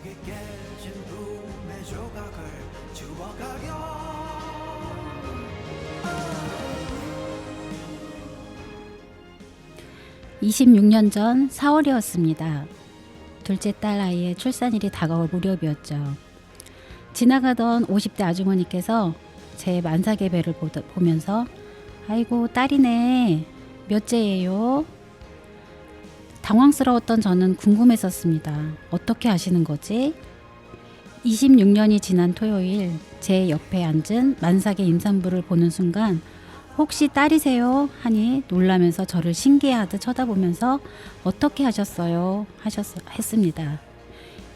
깨진 꿈의 조각을 주워가려 26년 전 4월이었습니다. 둘째 딸 아이의 출산일이 다가올 무렵이었죠. 지나가던 50대 아주머니께서 제 만삭의 배를 보면서 아이고 딸이네 몇째예요? 당황스러웠던 저는 궁금했었습니다. 어떻게 아시는 거지? 26년이 지난 토요일 제 옆에 앉은 만삭의 임산부를 보는 순간 혹시 딸이세요? 하니 놀라면서 저를 신기해하듯 쳐다보면서 어떻게 하셨어요? 했습니다.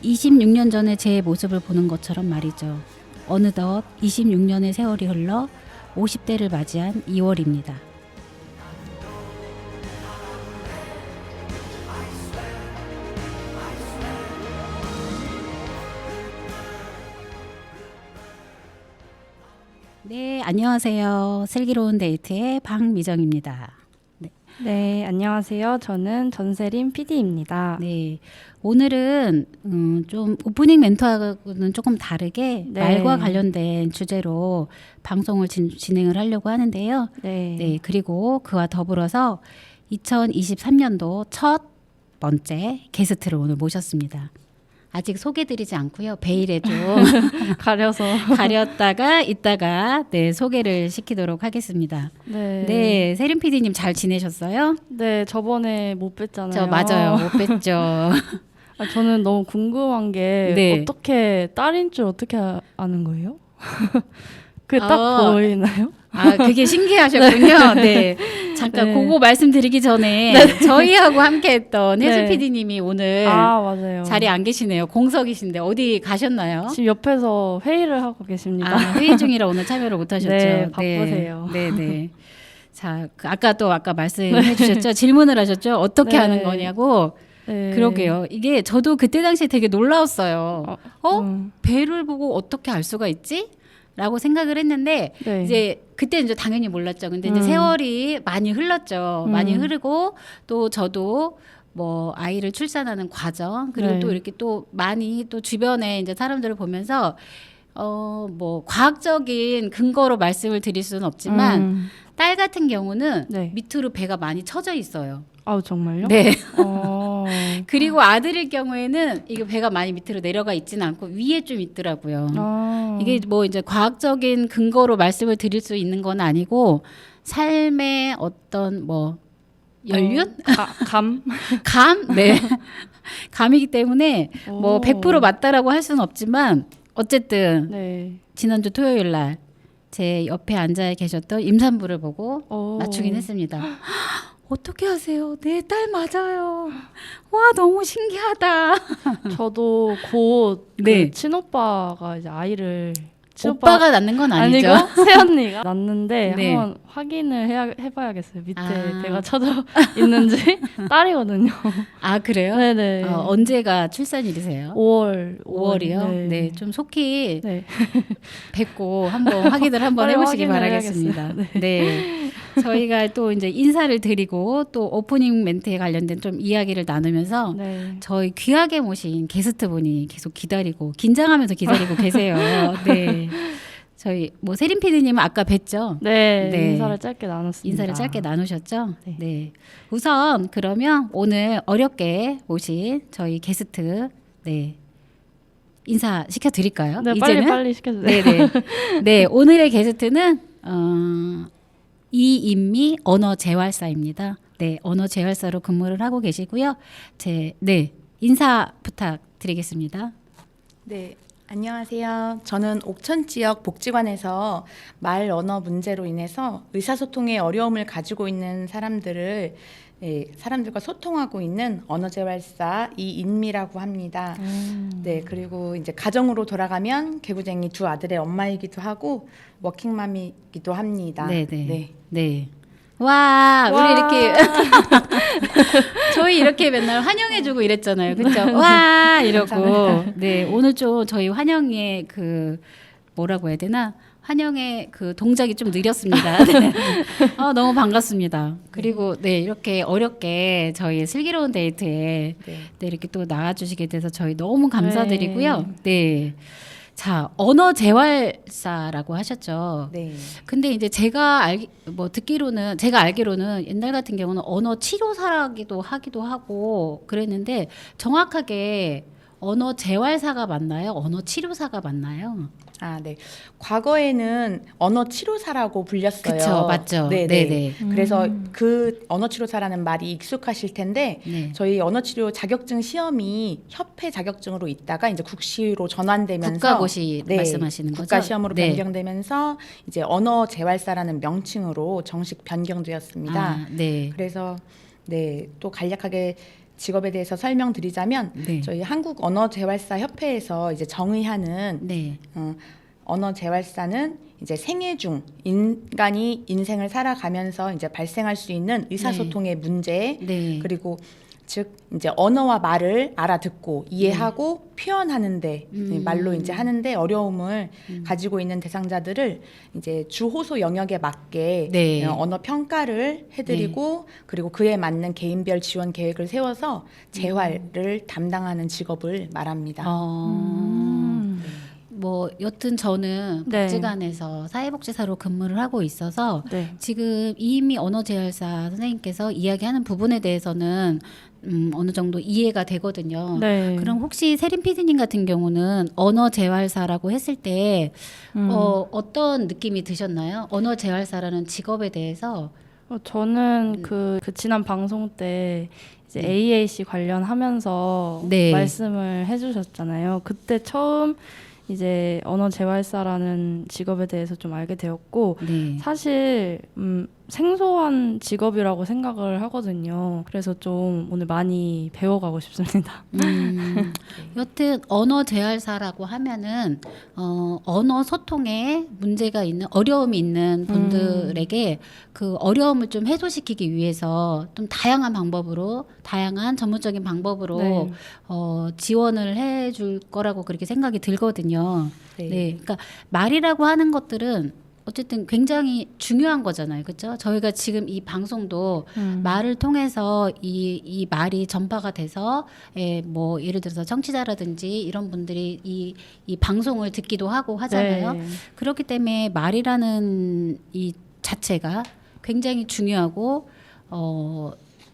26년 전에 제 모습을 보는 것처럼 말이죠. 어느덧 26년의 세월이 흘러 50대를 맞이한 2월입니다. 네, 안녕하세요. 슬기로운 데이트의 박미정입니다. 네, 안녕하세요. 저는 전세림 PD입니다. 네, 오늘은 좀 오프닝 멘트하고는 조금 다르게 네. 말과 관련된 주제로 방송을 진행을 하려고 하는데요. 네. 네, 그리고 그와 더불어서 2023년도 첫 번째 게스트를 오늘 모셨습니다. 아직 소개드리지 않고요. 베일에 좀 가려서 가렸다가 이따가 네, 소개를 시키도록 하겠습니다. 네. 네, 세림 PD님 잘 지내셨어요? 네, 저번에 못 뵀잖아요. 저 맞아요. 못 뵀죠. 아, 저는 너무 궁금한 게 네. 어떻게 딸인 줄 어떻게 아는 거예요? 그게 딱 보이나요? 아, 그게 신기하셨군요. 네. 잠깐 네. 그거 말씀드리기 전에 저희하고 함께 했던 혜수 네. PD님이 오늘 맞아요. 자리에 안 계시네요. 공석이신데 어디 가셨나요? 지금 옆에서 회의를 하고 계십니다. 아, 회의 중이라 오늘 참여를 못 하셨죠. 네, 바쁘세요. 네, 네. 자, 아까 말씀해 주셨죠? 질문을 하셨죠? 어떻게 네. 하는 거냐고. 네. 그러게요. 이게 저도 그때 당시에 되게 놀라웠어요. 음. 배를 보고 어떻게 알 수가 있지? 라고 생각을 했는데 네. 이제 그때 이제 당연히 몰랐죠. 근데 이제 세월이 많이 흘렀죠. 많이 흐르고 또 저도 뭐 아이를 출산하는 과정 그리고 네. 또 이렇게 또 많이 또 주변에 이제 사람들을 보면서 뭐 과학적인 근거로 말씀을 드릴 수는 없지만 딸 같은 경우는 네. 밑으로 배가 많이 처져 있어요. 아우 정말요? 네. 어. 그리고 아들일 경우에는 이게 배가 많이 밑으로 내려가 있지는 않고 위에 좀 있더라고요. 이게 뭐 이제 과학적인 근거로 말씀을 드릴 수 있는 건 아니고 삶의 어떤 뭐 연륜? 감? 감? 네. 감이기 때문에 뭐 오. 100% 맞다라고 할 수는 없지만 어쨌든 네. 지난주 토요일 날 제 옆에 앉아 계셨던 임산부를 보고 오. 맞추긴 했습니다. 어떻게 하세요? 네, 딸 맞아요. 와, 너무 신기하다. 저도 곧 네. 그 친오빠가 이제 아이를 오빠가 낳는 건 아니죠? 아니고 새언니가 낳는데 네. 한번 확인을 해봐야겠어요. 밑에 아. 배가 쳐져 있는지 딸이거든요. 아, 그래요? 네네. 언제가 출산일이세요? 5월이요? 네. 네, 좀 속히 네. 뵙고 한번 확인을 한번 빨리 해보시기 확인을 바라겠습니다. 해야겠어요. 네. 저희가 또 이제 인사를 드리고 또 오프닝 멘트에 관련된 좀 이야기를 나누면서 네. 저희 귀하게 모신 게스트분이 계속 기다리고 긴장하면서 기다리고 계세요. 네. 저희 뭐 세림 PD님은 아까 뵀죠? 네. 네. 인사를 짧게 나눴습니다. 인사를 짧게 나누셨죠? 네. 네. 우선 그러면 오늘 어렵게 모신 저희 게스트 네. 인사 시켜 드릴까요? 네, 이제는 빨리 시켜주세요. 네네. 네, 오늘의 게스트는 이인미 언어재활사입니다. 네, 언어재활사로 근무를 하고 계시고요. 인사 부탁드리겠습니다. 네, 안녕하세요. 저는 옥천 지역 복지관에서 말 언어 문제로 인해서 의사소통에 어려움을 가지고 있는 사람들과 소통하고 있는 언어재활사 이인미라고 합니다. 네, 그리고 이제 가정으로 돌아가면 개구쟁이 두 아들의 엄마이기도 하고 워킹맘이기도 합니다. 네네. 네. 와, 우리 이렇게 저희 이렇게 맨날 환영해주고 이랬잖아요, 그렇죠? 와 이러고. 네, 오늘 좀 저희 환영의 그 뭐라고 해야 되나? 환영의 그 동작이 좀 느렸습니다. 네. 너무 반갑습니다. 그리고 네 이렇게 어렵게 저희 슬기로운 데이트에 네. 네, 이렇게 또 나와주시게 돼서 저희 너무 감사드리고요. 네. 자, 언어 재활사라고 하셨죠. 네. 근데 이제 제가 알기로는 옛날 같은 경우는 언어 치료사라기도 하기도 하고 그랬는데 정확하게 언어 재활사가 맞나요? 언어 치료사가 맞나요? 아, 네. 과거에는 언어 치료사라고 불렸어요. 그쵸, 맞죠. 네, 네네. 네. 그래서 그 언어 치료사라는 말이 익숙하실 텐데 네. 저희 언어 치료 자격증 시험이 협회 자격증으로 있다가 이제 국시로 전환되면서 국가고시 네, 말씀하시는 거죠? 국가 시험으로 네. 변경되면서 이제 언어 재활사라는 명칭으로 정식 변경되었습니다. 아, 네. 그래서 네, 또 간략하게 직업에 대해서 설명드리자면 네. 저희 한국 언어 재활사 협회에서 이제 정의하는 네. 언어 재활사는 이제 생애 중 인간이 인생을 살아가면서 이제 발생할 수 있는 의사소통의 문제 네. 그리고 즉 이제 언어와 말을 알아듣고 이해하고 표현하는데 말로 이제 하는데 어려움을 가지고 있는 대상자들을 이제 주호소 영역에 맞게 네. 언어 평가를 해드리고 그리고 그에 맞는 개인별 지원 계획을 세워서 재활을 담당하는 직업을 말합니다. 뭐 여튼 저는 네. 복지관에서 사회복지사로 근무를 하고 있어서 네. 지금 이미 언어재활사 선생님께서 이야기하는 부분에 대해서는 어느 정도 이해가 되거든요. 네. 그럼 혹시 세린 PD님 같은 경우는 언어재활사라고 했을 때 어떤 느낌이 드셨나요? 언어재활사라는 직업에 대해서 저는 그 지난 방송 때 이제 네. AAC 관련하면서 네. 말씀을 해주셨잖아요. 그때 처음 이제 언어 재활사라는 직업에 대해서 좀 알게 되었고 네. 사실 생소한 직업이라고 생각을 하거든요. 그래서 좀 오늘 많이 배워가고 싶습니다. 여튼 언어 재활사라고 하면은 언어 소통에 문제가 있는 어려움이 있는 분들에게 그 어려움을 좀 해소시키기 위해서 좀 다양한 방법으로 다양한 전문적인 방법으로 네. 지원을 해줄 거라고 그렇게 생각이 들거든요. 네. 네, 그러니까 말이라고 하는 것들은 어쨌든 굉장히 중요한 거잖아요. 그렇죠? 저희가 지금 이 방송도 말을 통해서 이 말이 전파가 돼서 뭐 예를 들어서 청취자라든지 이런 분들이 이 방송을 듣기도 하고 하잖아요. 네. 그렇기 때문에 말이라는 이 자체가 굉장히 중요하고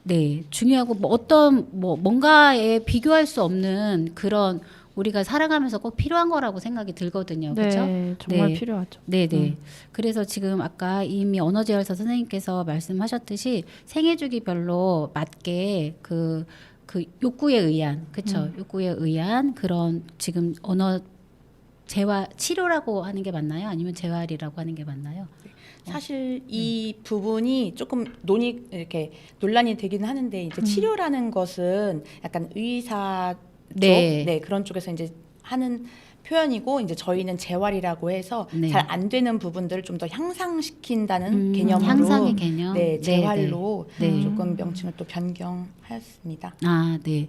네, 중요하고 뭐 어떤 뭔가에 비교할 수 없는 그런 우리가 살아가면서 꼭 필요한 거라고 생각이 들거든요. 그렇죠? 네, 정말 네. 필요하죠. 네네. 그래서 지금 아까 이미 언어재활사 선생님께서 말씀하셨듯이 생애주기별로 맞게 그 욕구에 의한, 그쵸? 욕구에 의한 그런 지금 언어 재활 치료라고 하는 게 맞나요? 아니면 재활이라고 하는 게 맞나요? 사실 이 부분이 조금 이렇게 논란이 되긴 하는데 이제 치료라는 것은 약간 의사 쪽, 네. 네, 그런 쪽에서 이제 하는 표현이고 이제 저희는 재활이라고 해서 네. 잘 안 되는 부분들을 좀 더 향상시킨다는 개념으로 향상의 개념. 네, 재활로 네. 조금 명칭을 또 변경하였습니다. 아, 네.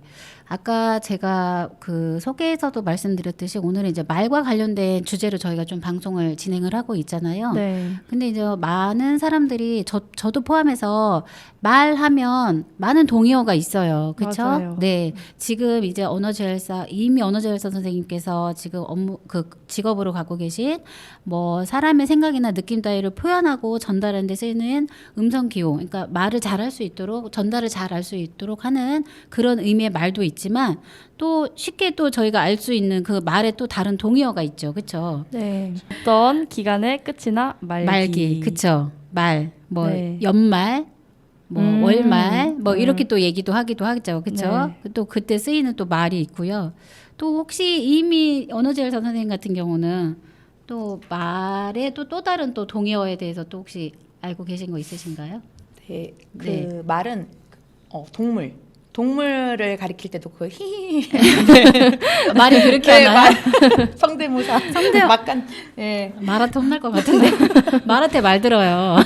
아까 제가 그 소개에서도 말씀드렸듯이 오늘은 이제 말과 관련된 주제로 저희가 좀 방송을 진행을 하고 있잖아요. 네. 근데 이제 많은 사람들이 저도 포함해서 말하면 많은 동의어가 있어요. 그렇죠? 맞아요. 네. 지금 이제 이미 언어재활사 선생님께서 지금 그 직업으로 갖고 계신 뭐 사람의 생각이나 느낌 따위를 표현하고 전달하는 데 쓰이는 음성 기호. 그러니까 말을 잘할 수 있도록 전달을 잘 할 수 있도록 하는 그런 의미의 말도 있지만 또 쉽게 또 저희가 알 수 있는 그 말에 또 다른 동의어가 있죠. 그렇죠? 네. 어떤 기간의 끝이나 말기. 그쵸. 말, 뭐 네. 연말, 뭐 월말, 뭐 이렇게 음. 또 얘기도 하기도 하죠. 그쵸? 또 그때 쓰이는 또 말이 있고요. 또 혹시 이미 언어재활사 선생님 같은 경우는 또 말에 또 다른 또 동의어에 대해서 또 혹시 알고 계신 거 있으신가요? 네, 그 네. 말은 동물을 가리킬 때도 그 히히 말이 그렇게 네, 하나요? 성대모사 막간 예. 말한테 혼날 것 같은데 말한테 말 들어요.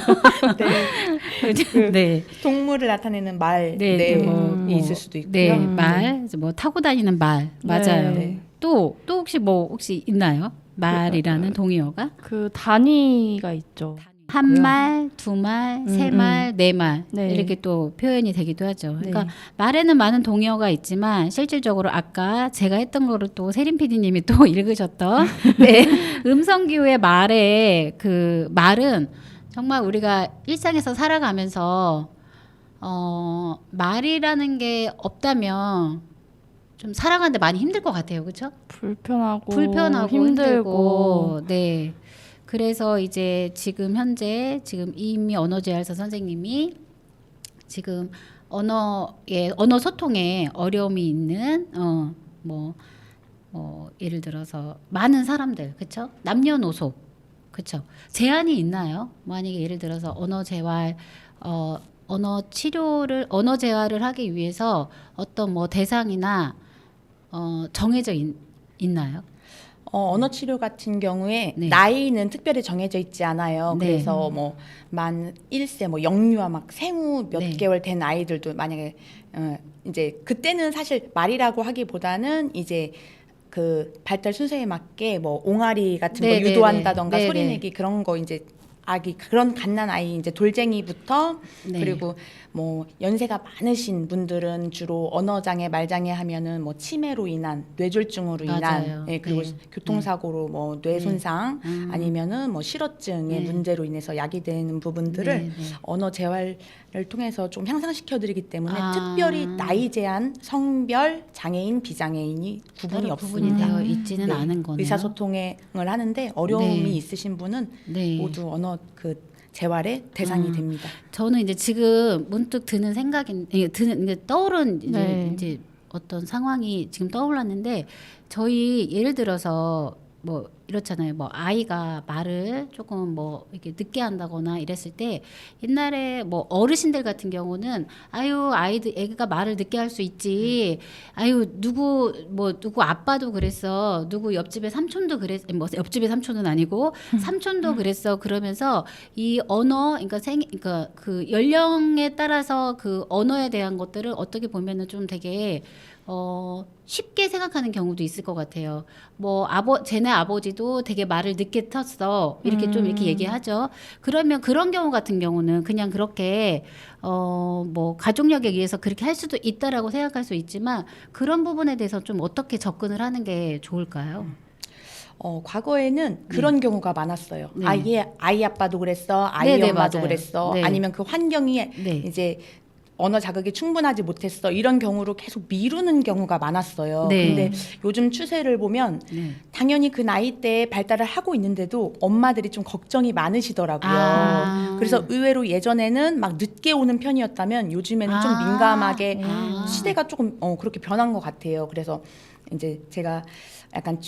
네. 네. 동물을 나타내는 말 네, 네, 뭐, 있을 수도 있고요. 네, 말, 뭐 타고 다니는 말, 맞아요. 네. 또 혹시 있나요? 말이라는 동의어가? 그 단위가 있죠. 한 말, 두 말, 세 말, 네 말 네. 이렇게 또 표현이 되기도 하죠. 그러니까 네. 말에는 많은 동의어가 있지만 실질적으로 아까 제가 했던 거를 또 세림 PD님이 또 읽으셨던 네. 음성기후의 말에 그 말은 정말 우리가 일상에서 살아가면서 말이라는 게 없다면 좀 살아가는데 많이 힘들 것 같아요, 그렇죠? 불편하고 힘들고 네. 그래서 이제 지금 현재 지금 이미 언어재활사 선생님이 지금 언어 소통에 어려움이 있는 예를 들어서 많은 사람들 그렇죠? 남녀노소 그렇죠? 제한이 있나요? 만약에 예를 들어서 언어재활 언어 재활을 하기 위해서 어떤 뭐 대상이나 정해져 있나요? 언어 치료 같은 경우에 네. 나이는 특별히 정해져 있지 않아요. 네. 그래서 뭐 만 1세 뭐 영유아 막 생후 몇 네. 개월 된 아이들도 만약에 이제 그때는 사실 말이라고 하기보다는 이제 그 발달 순서에 맞게 뭐 옹알이 같은 네, 거 네, 유도한다던가 네, 소리 네. 내기 그런 거 이제 아기 그런 갓난 아이 이제 돌쟁이부터 네. 그리고 뭐 연세가 많으신 분들은 주로 언어장애 말장애 하면은 뭐 치매로 인한 뇌졸중으로 맞아요. 인한 그리고 네. 교통사고로 뭐 뇌 손상 아니면은 뭐 실어증의 네. 문제로 인해서 야기되는 부분들을 네, 네. 언어 재활을 통해서 좀 향상시켜 드리기 때문에 아. 특별히 나이 제한, 성별, 장애인, 비장애인이 구분이 따로 없습니다. 구분이 되어 있지는 네. 않은 거네요. 의사소통을 하는데 어려움이 네. 있으신 분은 네. 모두 언어 그 재활의 대상이 됩니다. 저는 이제 지금 문득 드는 떠오른 네. 이제 어떤 상황이 지금 떠올랐는데 저희 예를 들어서 뭐 이렇잖아요. 뭐 아이가 말을 조금 뭐 이렇게 늦게 한다거나 이랬을 때 옛날에 뭐 어르신들 같은 경우는 아유 애기가 말을 늦게 할 수 있지. 아유 누구 아빠도 그랬어. 누구 옆집에 삼촌도 그랬 뭐 옆집에 삼촌은 아니고 삼촌도 그랬어. 그러면서 이 언어 그러니까 그 연령에 따라서 그 언어에 대한 것들을 어떻게 보면은 좀 되게 쉽게 생각하는 경우도 있을 것 같아요. 뭐 쟤네 아버지도 되게 말을 늦게 텄어. 이렇게 좀 이렇게 얘기하죠. 그러면 그런 경우 같은 경우는 그냥 그렇게 뭐 가족력에 의해서 그렇게 할 수도 있다라고 생각할 수 있지만 그런 부분에 대해서 좀 어떻게 접근을 하는 게 좋을까요? 과거에는 그런 경우가 많았어요. 네. 아이 아빠도 그랬어, 아이 네, 네, 엄마도 맞아요. 그랬어, 네. 아니면 그 환경이 네. 이제 언어 자극이 충분하지 못했어 이런 경우로 계속 미루는 경우가 많았어요. 네. 근데 요즘 추세를 보면 네. 당연히 그 나이 때에 발달을 하고 있는데도 엄마들이 좀 걱정이 많으시더라고요. 아. 그래서 의외로 예전에는 막 늦게 오는 편이었다면 요즘에는 좀 아. 민감하게 아. 시대가 조금 그렇게 변한 것 같아요. 그래서 이제 제가 약간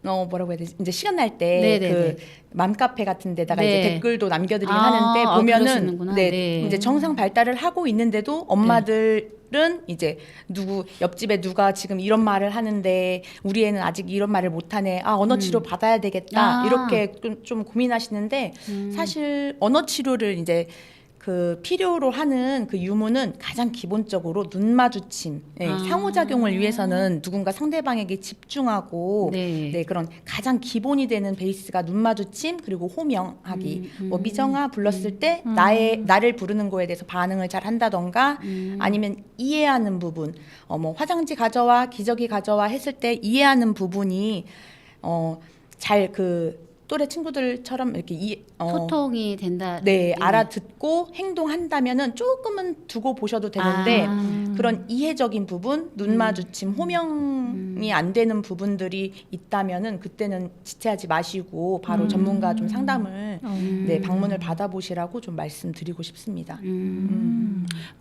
뭐라고 해야 되지? 이제 시간 날 때 네네네. 그 맘카페 같은 데다가 네. 이제 댓글도 남겨드리긴 아, 하는데 그러시는구나. 보면은 네. 이제 정상 발달을 하고 있는데도 엄마들은 이제 옆집에 누가 지금 이런 말을 하는데 우리 애는 아직 이런 말을 못하네. 언어 치료 받아야 되겠다. 아. 이렇게 좀 고민하시는데 사실 언어 치료를 이제 그 필요로 하는 그 유무는 가장 기본적으로 눈 마주침, 상호작용을 위해서는 누군가 상대방에게 집중하고 네. 그런 가장 기본이 되는 베이스가 눈 마주침 그리고 호명하기. 뭐 미정아 불렀을 때 나를 부르는 거에 대해서 반응을 잘 한다던가 아니면 이해하는 부분, 뭐 화장지 가져와, 기저귀 가져와 했을 때 이해하는 부분이 잘 그 또래 친구들처럼 이렇게 소통이 된다. 네, 알아듣고 행동한다면은 조금은 두고 보셔도 되는데 그런 이해적인 부분, 눈 마주침, 호명이 안 되는 부분들이 있다면은 그때는 지체하지 마시고 바로 전문가 좀 상담을 방문을 받아보시라고 좀 말씀드리고 싶습니다.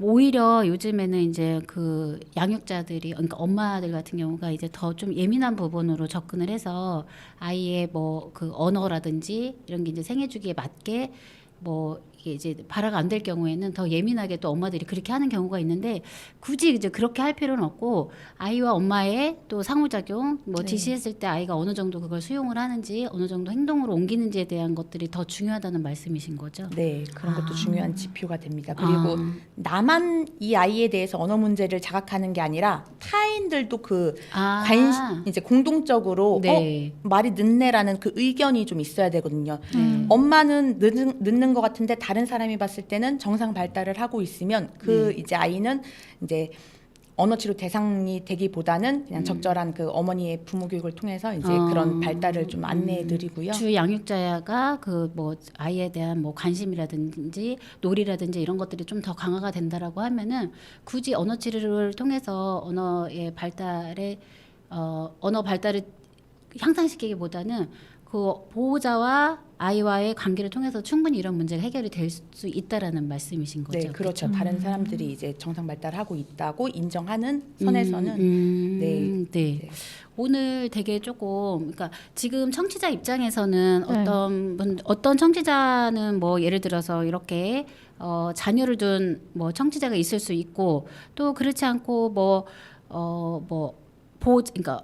오히려 요즘에는 이제 그 양육자들이 그러니까 엄마들 같은 경우가 이제 더 좀 예민한 부분으로 접근을 해서 아이의 뭐 그 언어라든지 이런 게 이제 생애 주기에 맞게 뭐 이게 이제 발화가 안 될 경우에는 더 예민하게 또 엄마들이 그렇게 하는 경우가 있는데 굳이 이제 그렇게 할 필요는 없고 아이와 엄마의 또 상호작용 뭐 네. 지시했을 때 아이가 어느 정도 그걸 수용을 하는지 어느 정도 행동으로 옮기는지에 대한 것들이 더 중요하다는 말씀이신 거죠? 네, 그런 것도 아. 중요한 지표가 됩니다. 그리고 아. 나만 이 아이에 대해서 언어 문제를 자각하는 게 아니라 타인들도 그 아. 이제 공동적으로 네. 말이 늦네라는 그 의견이 좀 있어야 되거든요. 엄마는 늦는 것 같은데 다른 사람이 봤을 때는 정상 발달을 하고 있으면 그 이제 아이는 이제 언어 치료 대상이 되기보다는 그냥 적절한 그 어머니의 부모 교육을 통해서 이제 그런 발달을 좀 안내해 드리고요. 주 양육자가 그 뭐 아이에 대한 뭐 관심이라든지 놀이라든지 이런 것들이 좀 더 강화가 된다라고 하면은 굳이 언어 치료를 통해서 언어의 발달에 언어 발달을 향상시키기보다는 그 보호자와 아이와의 관계를 통해서 충분히 이런 문제가 해결이 될 수 있다라는 말씀이신 거죠. 네, 그렇죠. 그쵸? 다른 사람들이 이제 정상 발달하고 있다고 인정하는 선에서는 네. 네. 오늘 되게 조금 그러니까 지금 청취자 입장에서는 네. 어떤 청취자는 뭐 예를 들어서 이렇게 자녀를 둔 뭐 청취자가 있을 수 있고 또 그렇지 않고 그러니까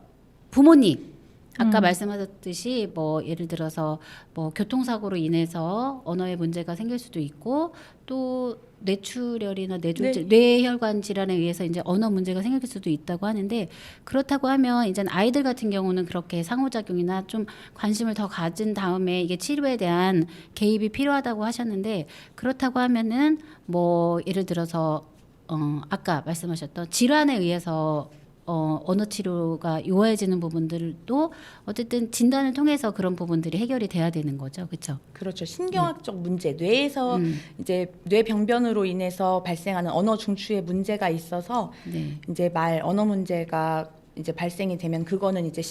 부모님 아까 말씀하셨듯이 뭐 예를 들어서 뭐 교통사고로 인해서 언어에 문제가 생길 수도 있고 또 뇌출혈이나 뇌혈관 질환에 의해서 이제 언어 문제가 생길 수도 있다고 하는데 그렇다고 하면 이제 아이들 같은 경우는 그렇게 상호작용이나 좀 관심을 더 가진 다음에 이게 치료에 대한 개입이 필요하다고 하셨는데 그렇다고 하면은 뭐 예를 들어서 아까 말씀하셨던 질환에 의해서 언어 치료가 요해지는 부분들도 어쨌든 진단을 통해서 그런 부분들이 해결이 돼야 되는 거죠, 그렇죠? 그렇죠. 신경학적 문제, 뇌에서 이제 뇌 병변으로 인해서 발생하는 언어 중추에 문제가 있어서 네. 이제 언어 문제가 이제 발생이 되면 그거는 이제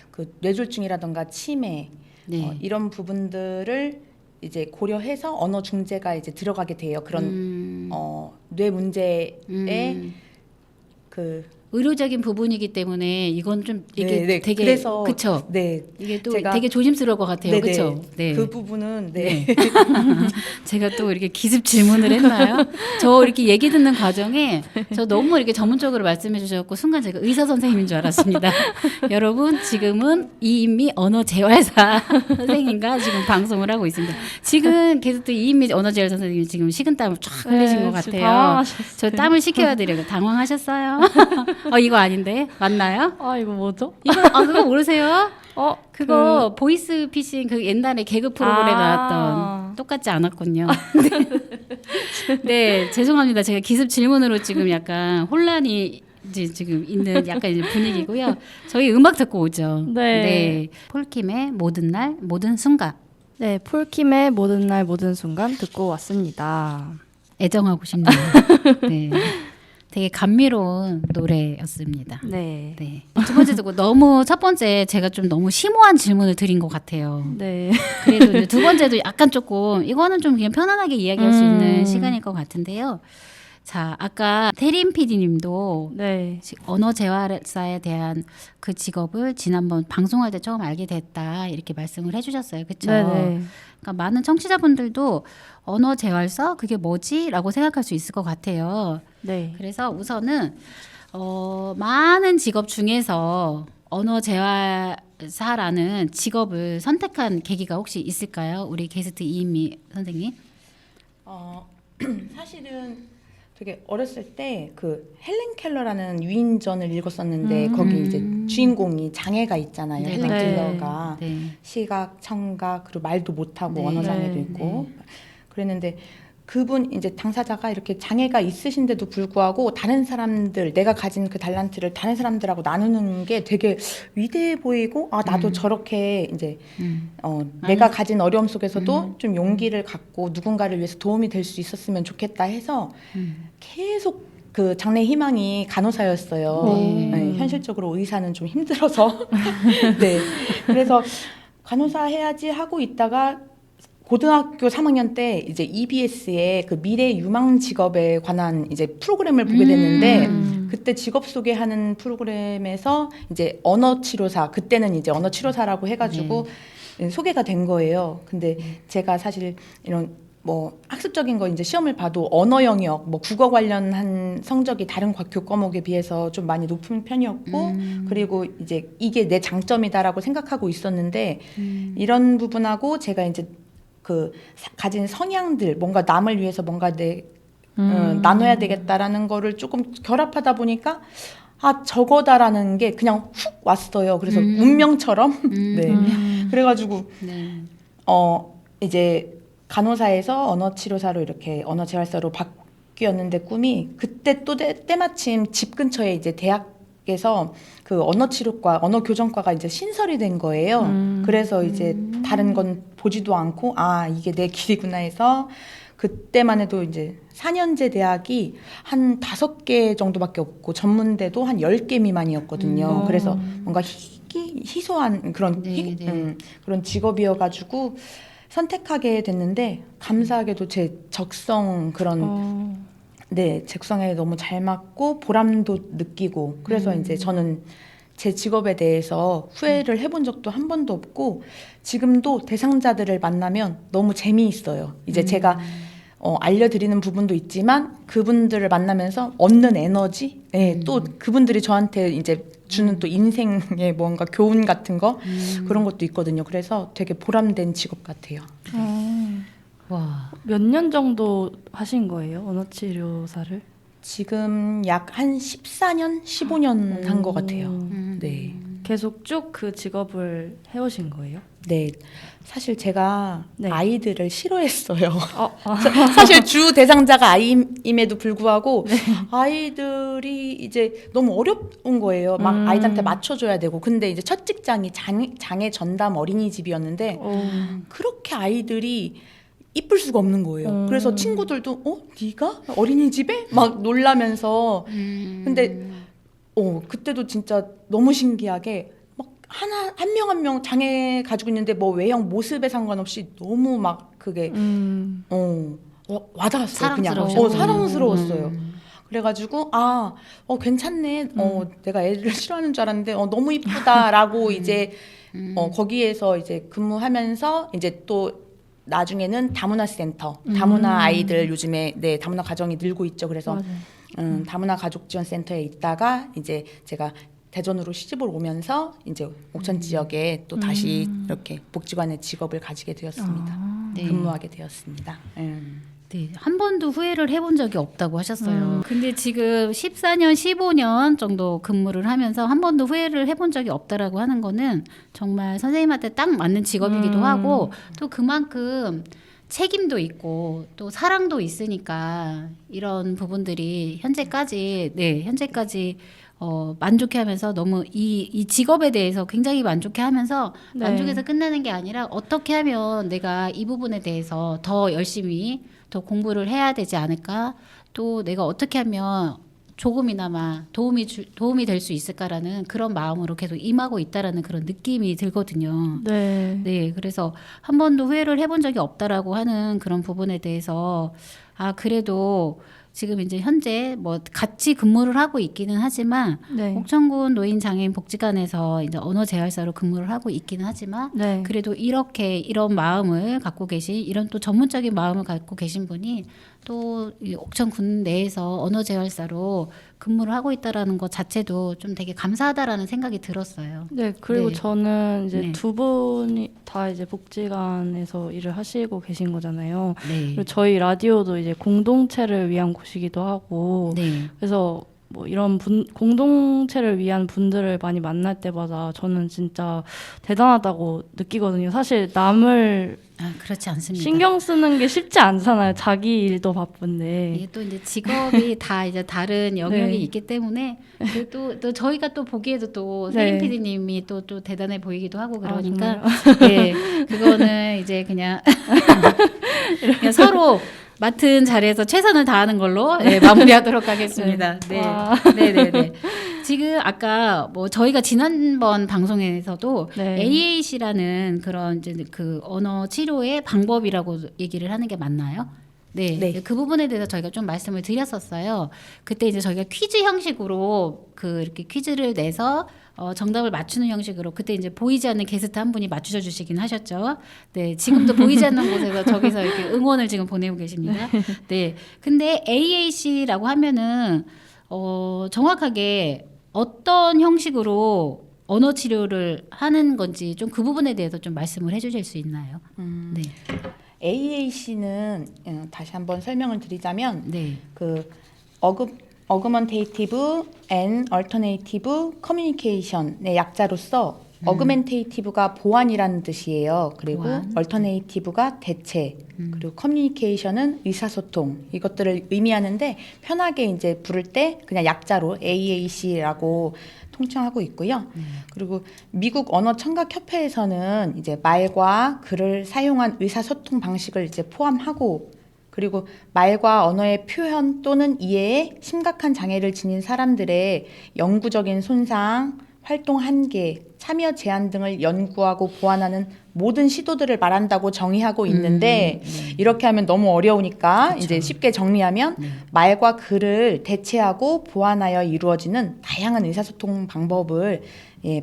그 뇌졸중이라던가 치매 네. 이런 부분들을 이제 고려해서 언어 중재가 이제 들어가게 돼요. 그런 뇌 문제에 그 의료적인 부분이기 때문에 이건 좀 이게 네, 되게 그래서 그쵸? 네. 이게 또 제가 되게 조심스러울 것 같아요, 네네. 그렇죠? 네. 그 부분은 네. 제가 또 이렇게 기습 질문을 했나요? 저 이렇게 얘기 듣는 과정에 저 너무 이렇게 전문적으로 말씀해 주셨고 순간 제가 의사 선생님인 줄 알았습니다. 여러분 지금은 이인미 언어재활사 선생님과 지금 방송을 하고 있습니다. 지금 계속 또 이인미 언어재활 선생님이 지금 식은땀을 쫙 흘리신 것 같아요. 당황하셨어요. 저 땀을 식혀야 돼요. 당황하셨어요? 이거 아닌데 맞나요? 아 이거 뭐죠? 그거 모르세요? 그거 그- 보이스 피싱 그 옛날에 개그 프로그램에 나왔던 똑같지 않았군요. 네, 죄송합니다. 제가 기습 질문으로 지금 약간 혼란이 이제 지금 있는 약간 이제 분위기고요. 저희 음악 듣고 오죠. 네. 폴킴의 모든 날 모든 순간 네, 폴킴의 모든 날 모든 순간 듣고 왔습니다. 애정하고 싶네요. 네. 되게 감미로운 노래였습니다. 네. 네. 두 번째 듣고 너무 첫 번째 제가 좀 너무 심오한 질문을 드린 것 같아요. 네. 그래도 이제 두 번째도 약간 조금 이거는 좀 그냥 편안하게 이야기할 수 있는 시간일 것 같은데요. 자, 아까 태림 PD님도 네. 언어 재활사에 대한 그 직업을 지난번 방송할 때 처음 알게 됐다 이렇게 말씀을 해주셨어요. 그렇죠? 네네. 그러니까 많은 청취자분들도 언어 재활사 그게 뭐지?라고 생각할 수 있을 것 같아요. 네. 그래서 우선은 많은 직업 중에서 언어 재활사라는 직업을 선택한 계기가 혹시 있을까요? 우리 게스트 이인미 선생님. 사실은 되게 어렸을 때 그 헬렌 켈러라는 유인전을 읽었었는데 거기 이제 주인공이 장애가 있잖아요. 네, 헬렌 네. 켈러가 네. 시각, 청각 그리고 말도 못하고 네. 언어 장애도 네. 있고 그랬는데 그분 이제 당사자가 이렇게 장애가 있으신데도 불구하고 다른 사람들 내가 가진 그 달란트를 다른 사람들하고 나누는 게 되게 위대해 보이고 나도 저렇게 이제 내가 가진 어려움 속에서도 좀 용기를 갖고 누군가를 위해서 도움이 될 수 있었으면 좋겠다 해서 계속 그 장래 희망이 간호사였어요. 네. 네, 현실적으로 의사는 좀 힘들어서 네 그래서 간호사 해야지 하고 있다가 고등학교 3학년 때 이제 EBS의 그 미래 유망 직업에 관한 이제 프로그램을 보게 됐는데 그때 직업 소개하는 프로그램에서 이제 언어 치료사 그때는 이제 언어 치료사라고 해가지고 소개가 된 거예요. 근데 제가 사실 이런 뭐 학습적인 거 이제 시험을 봐도 언어 영역, 뭐 국어 관련한 성적이 다른 교과목에 비해서 좀 많이 높은 편이었고, 그리고 이제 이게 내 장점이다라고 생각하고 있었는데 이런 부분하고 제가 이제 그 가진 성향들, 뭔가 남을 위해서 뭔가 나눠야 되겠다라는 거를 조금 결합하다 보니까 아 저거다라는 게 그냥 훅 왔어요. 그래서 운명처럼 네. 그래가지고 네. 이제 간호사에서 언어치료사로 이렇게 언어재활사로 바뀌었는데 꿈이 그때 또 때마침 집 근처에 이제 대학에서 그 언어치료과 언어교정과가 이제 신설이 된 거예요. 그래서 이제 다른 건 보지도 않고 아 이게 내 길이구나 해서 그때만 해도 이제 4년제 대학이 한 5개 정도밖에 없고 전문대도 한 10개 미만이었거든요. 그래서 뭔가 희소한 그런 그런 직업이어가지고 선택하게 됐는데 감사하게도 제 적성 그런 네 적성에 너무 잘 맞고 보람도 느끼고 그래서 이제 저는 제 직업에 대해서 후회를 해본 적도 한 번도 없고 지금도 대상자들을 만나면 너무 재미있어요. 이제 제가 알려드리는 부분도 있지만 그분들을 만나면서 얻는 에너지, 네, 또 그분들이 저한테 이제 주는 또 인생의 뭔가 교훈 같은 거 그런 것도 있거든요. 그래서 되게 보람된 직업 같아요. 와. 몇 년 정도 하신 거예요? 언어치료사를? 지금 약 한 14년, 15년 한 것 같아요. 네. 계속 쭉 그 직업을 해오신 거예요? 네. 사실 제가 네. 아이들을 싫어했어요. 사실 주 대상자가 아이임에도 불구하고 아이들이 이제 너무 어려운 거예요. 막 아이들한테 맞춰줘야 되고. 근데 이제 첫 직장이 장애 전담 어린이집이었는데 그렇게 아이들이 이쁠 수가 없는 거예요. 그래서 친구들도 네가 어린이집에? 막 놀라면서 근데 그때도 진짜 너무 신기하게 막 한 명 한 명 장애 가지고 있는데 뭐 외형 모습에 상관없이 너무 막 그게 와닿았어요. 그냥 사랑스러웠어요. 그래가지고 괜찮네. 내가 애를 싫어하는 줄 알았는데 너무 이쁘다라고 이제 거기에서 이제 근무하면서 이제 또 나중에는 다문화 센터, 다문화 아이들 요즘에 다문화 가정이 늘고 있죠. 그래서 다문화 가족 지원 센터에 있다가 이제 제가 대전으로 시집을 오면서 이제 옥천 지역에 또 다시 이렇게 복지관의 직업을 가지게 되었습니다. 네. 근무하게 되었습니다. 네, 한 번도 후회를 해본 적이 없다고 하셨어요. 근데 지금 14년, 15년 정도 근무를 하면서 한 번도 후회를 해본 적이 없다라고 하는 거는 정말 선생님한테 딱 맞는 직업이기도 하고 또 그만큼 책임도 있고 또 사랑도 있으니까 이런 부분들이 현재까지 만족해하면서 너무 이 직업에 대해서 굉장히 만족해하면서 만족해서 끝나는 게 아니라 어떻게 하면 내가 이 부분에 대해서 더 열심히 더 공부를 해야 되지 않을까? 또 내가 어떻게 하면 조금이나마 도움이 될 수 있을까라는 그런 마음으로 계속 임하고 있다라는 그런 느낌이 들거든요. 네, 그래서 한 번도 후회를 해본 적이 없다라고 하는 그런 부분에 대해서 그래도 지금 이제 현재 뭐 같이 근무를 하고 있기는 하지만 옥천군 노인장애인 복지관에서 이제 언어재활사로 근무를 하고 있기는 하지만 그래도 이런 마음을 갖고 계신 이런 또 전문적인 마음을 갖고 계신 분이 또 옥천군 내에서 언어재활사로 근무를 하고 있다라는 것 자체도 좀 되게 감사하다라는 생각이 들었어요. 네, 그리고 저는 이제 네. 두 분이 다 이제 복지관에서 일을 하시고 계신 거잖아요. 네. 그리고 저희 라디오도 이제 공동체를 위한 곳이기도 하고, 네. 그래서 뭐 이런 공동체를 위한 분들을 많이 만날 때마다 저는 진짜 대단하다고 느끼거든요. 사실 남을 그렇지 않습니다. 신경 쓰는 게 쉽지 않잖아요. 자기 일도 바쁜데. 이게 또 이제 직업이 다 이제 다른 영역이 있기 때문에 또 저희가 또 보기에도 또 세림 PD님이 또 대단해 보이기도 하고 그러니까 네, 그거는 이제 그냥 서로 맡은 자리에서 최선을 다하는 걸로 마무리하도록 하겠습니다. 네. 지금 아까 뭐 저희가 지난번 방송에서도 AAC라는 그런 이제 그 언어 치료의 방법이라고 얘기를 하는 게 맞나요? 네. 그 부분에 대해서 저희가 좀 말씀을 드렸었어요. 그때 이제 저희가 퀴즈 형식으로 이렇게 퀴즈를 내서 정답을 맞추는 형식으로 그때 이제 보이지 않는 게스트 한 분이 맞추셔 주시긴 하셨죠. 네, 지금도 보이지 않는 곳에서 저기서 이렇게 응원을 지금 보내고 계십니다. 네, 근데 AAC라고 하면은 정확하게 어떤 형식으로 언어 치료를 하는 건지 좀 그 부분에 대해서 좀 말씀을 해주실 수 있나요? 네, AAC는 다시 한번 설명을 드리자면 네, 그 Augmentative and Alternative Communication의 약자로서 Augmentative가 보완이라는 뜻이에요. 그리고 보완. Alternative가 대체, 그리고 Communication은 의사소통 이것들을 의미하는데 편하게 이제 부를 때 그냥 약자로 AAC라고 통칭하고 있고요. 그리고 미국 언어청각협회에서는 이제 말과 글을 사용한 의사소통 방식을 이제 포함하고 그리고 말과 언어의 표현 또는 이해에 심각한 장애를 지닌 사람들의 영구적인 손상, 활동 한계, 참여 제한 등을 연구하고 보완하는 모든 시도들을 말한다고 정의하고 있는데 이렇게 하면 너무 어려우니까 그쵸. 이제 쉽게 정리하면 말과 글을 대체하고 보완하여 이루어지는 다양한 의사소통 방법을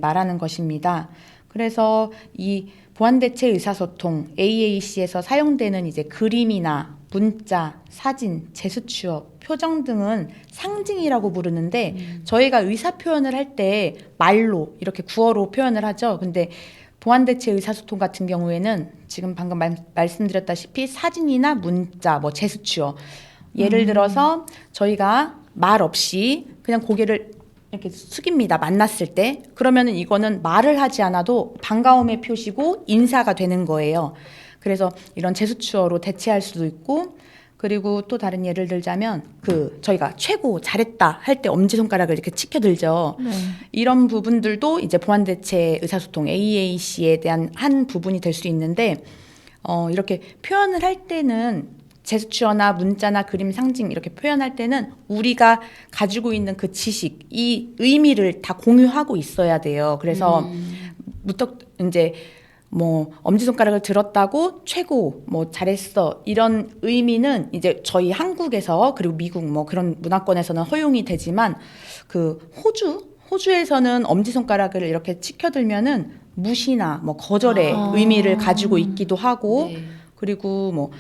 말하는 것입니다. 그래서 이 보완대체 의사소통 AAC에서 사용되는 이제 그림이나 문자, 사진, 제스처, 표정 등은 상징이라고 부르는데 저희가 의사 표현을 할 때 말로 이렇게 구어로 표현을 하죠. 근데 보완대체 의사소통 같은 경우에는 지금 방금 말씀드렸다시피 사진이나 문자, 뭐 제스처 예를 들어서 저희가 말 없이 그냥 고개를 이렇게 숙입니다. 만났을 때 그러면은 이거는 말을 하지 않아도 반가움의 표시고 인사가 되는 거예요. 그래서 이런 제스처로 대체할 수도 있고 그리고 또 다른 예를 들자면 저희가 최고 잘했다 할 때 엄지손가락을 이렇게 치켜들죠. 네. 이런 부분들도 이제 보완대체 의사소통 AAC에 대한 한 부분이 될 수 있는데 이렇게 표현을 할 때는 제스처나 문자나 그림 상징 이렇게 표현할 때는 우리가 가지고 있는 그 지식, 이 의미를 다 공유하고 있어야 돼요. 그래서 무턱 이제 뭐 엄지손가락을 들었다고 최고 뭐 잘했어 이런 의미는 이제 저희 한국에서 그리고 미국 뭐 그런 문화권에서는 허용이 되지만 그 호주에서는 엄지손가락을 이렇게 치켜들면은 무시나 뭐 거절의 의미를 가지고 있기도 하고 네. 그리고 뭐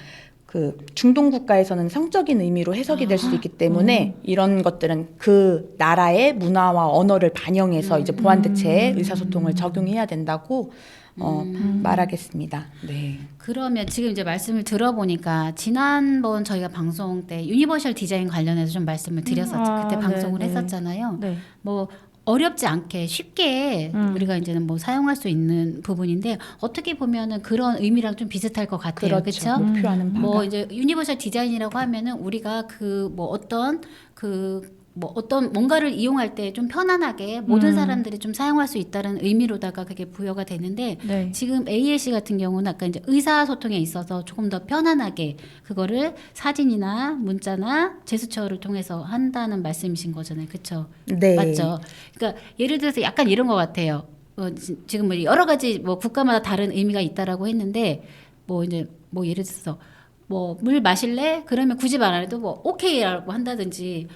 그 중동 국가에서는 성적인 의미로 해석이 될 수도 있기 때문에 이런 것들은 그 나라의 문화와 언어를 반영해서 이제 보완대체의 의사소통을 적용해야 된다고 말하겠습니다. 네. 그러면 지금 이제 말씀을 들어보니까 지난번 저희가 방송 때 유니버셜 디자인 관련해서 좀 말씀을 드렸었죠. 그때 방송을 네, 네. 했었잖아요. 네. 뭐 어렵지 않게 쉽게 우리가 이제는 뭐 사용할 수 있는 부분인데 어떻게 보면은 그런 의미랑 좀 비슷할 것 같아요. 그렇죠? 목표하는 바가. 뭐 이제 유니버셜 디자인이라고 하면은 우리가 뭐 어떤 뭔가를 이용할 때 좀 편안하게 모든 사람들이 좀 사용할 수 있다는 의미로다가 그게 부여가 되는데 네. 지금 AAC 같은 경우는 아까 이제 의사소통에 있어서 조금 더 편안하게 그거를 사진이나 문자나 제스처를 통해서 한다는 말씀이신 거잖아요. 그렇죠? 네. 맞죠? 그러니까 예를 들어서 약간 이런 것 같아요. 지금 뭐 여러 가지 뭐 국가마다 다른 의미가 있다라고 했는데 뭐 이제 뭐 예를 들어서 뭐 물 마실래? 그러면 굳이 말 안 해도 뭐 오케이라고 한다든지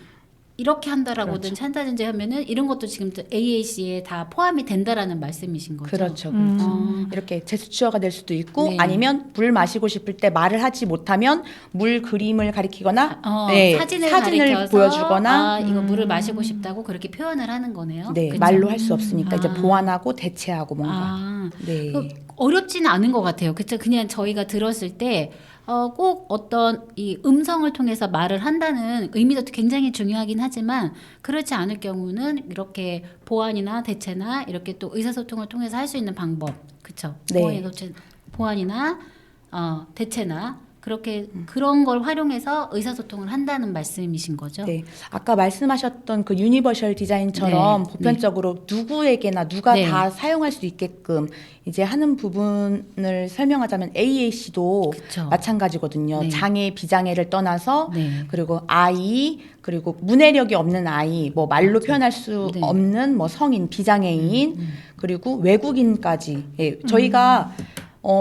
이렇게 한다라고든지 한다든지 하면은 이런 것도 지금 AAC에 다 포함이 된다라는 말씀이신 거죠. 그렇죠. 이렇게 제스처가 될 수도 있고 네. 아니면 물 마시고 싶을 때 말을 하지 못하면 물 그림을 가리키거나 사진을 가리켜서 보여주거나 이거 물을 마시고 싶다고 그렇게 표현을 하는 거네요. 네, 그쵸? 말로 할 수 없으니까 이제 아. 보완하고 대체하고 뭔가. 아, 네. 어렵지는 않은 것 같아요. 그쵸? 그냥 저희가 들었을 때 꼭 어떤 이 음성을 통해서 말을 한다는 의미도 굉장히 중요하긴 하지만 그렇지 않을 경우는 이렇게 보완이나 대체나 이렇게 또 의사소통을 통해서 할 수 있는 방법, 그렇죠? 네. 보완이나 대체나 그렇게 그런 걸 활용해서 의사소통을 한다는 말씀이신 거죠? 네. 아까 말씀하셨던 그 유니버셜 디자인처럼 네. 보편적으로 누구에게나 누가 네. 다 사용할 수 있게끔 이제 하는 부분을 설명하자면 AAC도 그쵸. 마찬가지거든요. 네. 장애, 비장애를 떠나서 네. 그리고 아이, 그리고 문해력이 없는 아이, 뭐 말로 표현할 수 네. 없는 뭐 성인, 비장애인, 그리고 외국인까지. 예, 저희가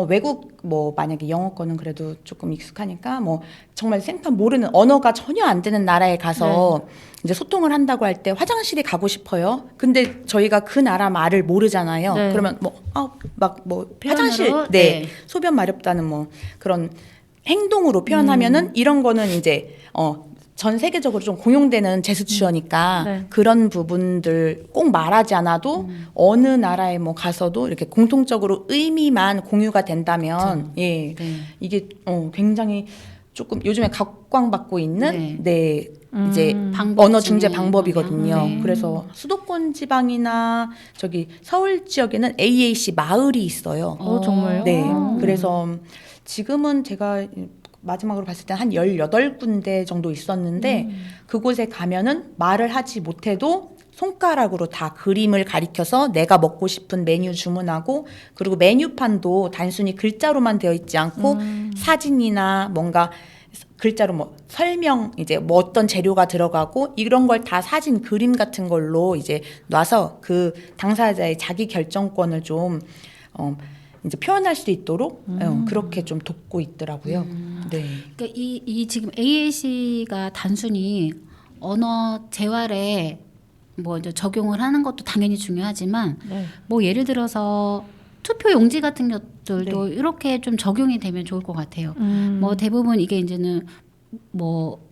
외국 뭐 만약에 영어 거는 그래도 조금 익숙하니까 뭐 정말 생판 모르는 언어가 전혀 안 되는 나라에 가서 이제 소통을 한다고 할 때 화장실에 가고 싶어요. 근데 저희가 그 나라 말을 모르잖아요. 네. 그러면 막 뭐 표현으로? 화장실 네. 소변 마렵다는 뭐 그런 행동으로 표현하면은 이런 거는 이제 전 세계적으로 좀 공용되는 제스처니까 네. 그런 부분들 꼭 말하지 않아도 어느 나라에 뭐 가서도 이렇게 공통적으로 의미만 공유가 된다면 예 네. 이게 굉장히 조금 요즘에 각광받고 있는 이제 방법 언어 중에 중재 방법이거든요. 하나요? 네. 그래서 수도권 지방이나 저기 서울 지역에는 AAC 마을이 있어요. 정말요? 네. 아. 그래서 지금은 제가 마지막으로 봤을 때 한 18군데 정도 있었는데 그곳에 가면은 말을 하지 못해도 손가락으로 다 그림을 가리켜서 내가 먹고 싶은 메뉴 주문하고 그리고 메뉴판도 단순히 글자로만 되어 있지 않고 사진이나 뭔가 글자로 뭐 설명 이제 뭐 어떤 재료가 들어가고 이런 걸 다 사진 그림 같은 걸로 이제 놔서 그 당사자의 자기 결정권을 좀 이제 표현할 수 있도록 그렇게 좀 돕고 있더라고요. 네. 그러니까 이 지금 AAC가 단순히 언어 재활에 뭐 이제 적용을 하는 것도 당연히 중요하지만 네. 뭐 예를 들어서 투표 용지 같은 것들도 이렇게 좀 적용이 되면 좋을 것 같아요. 뭐 대부분 이게 이제는 뭐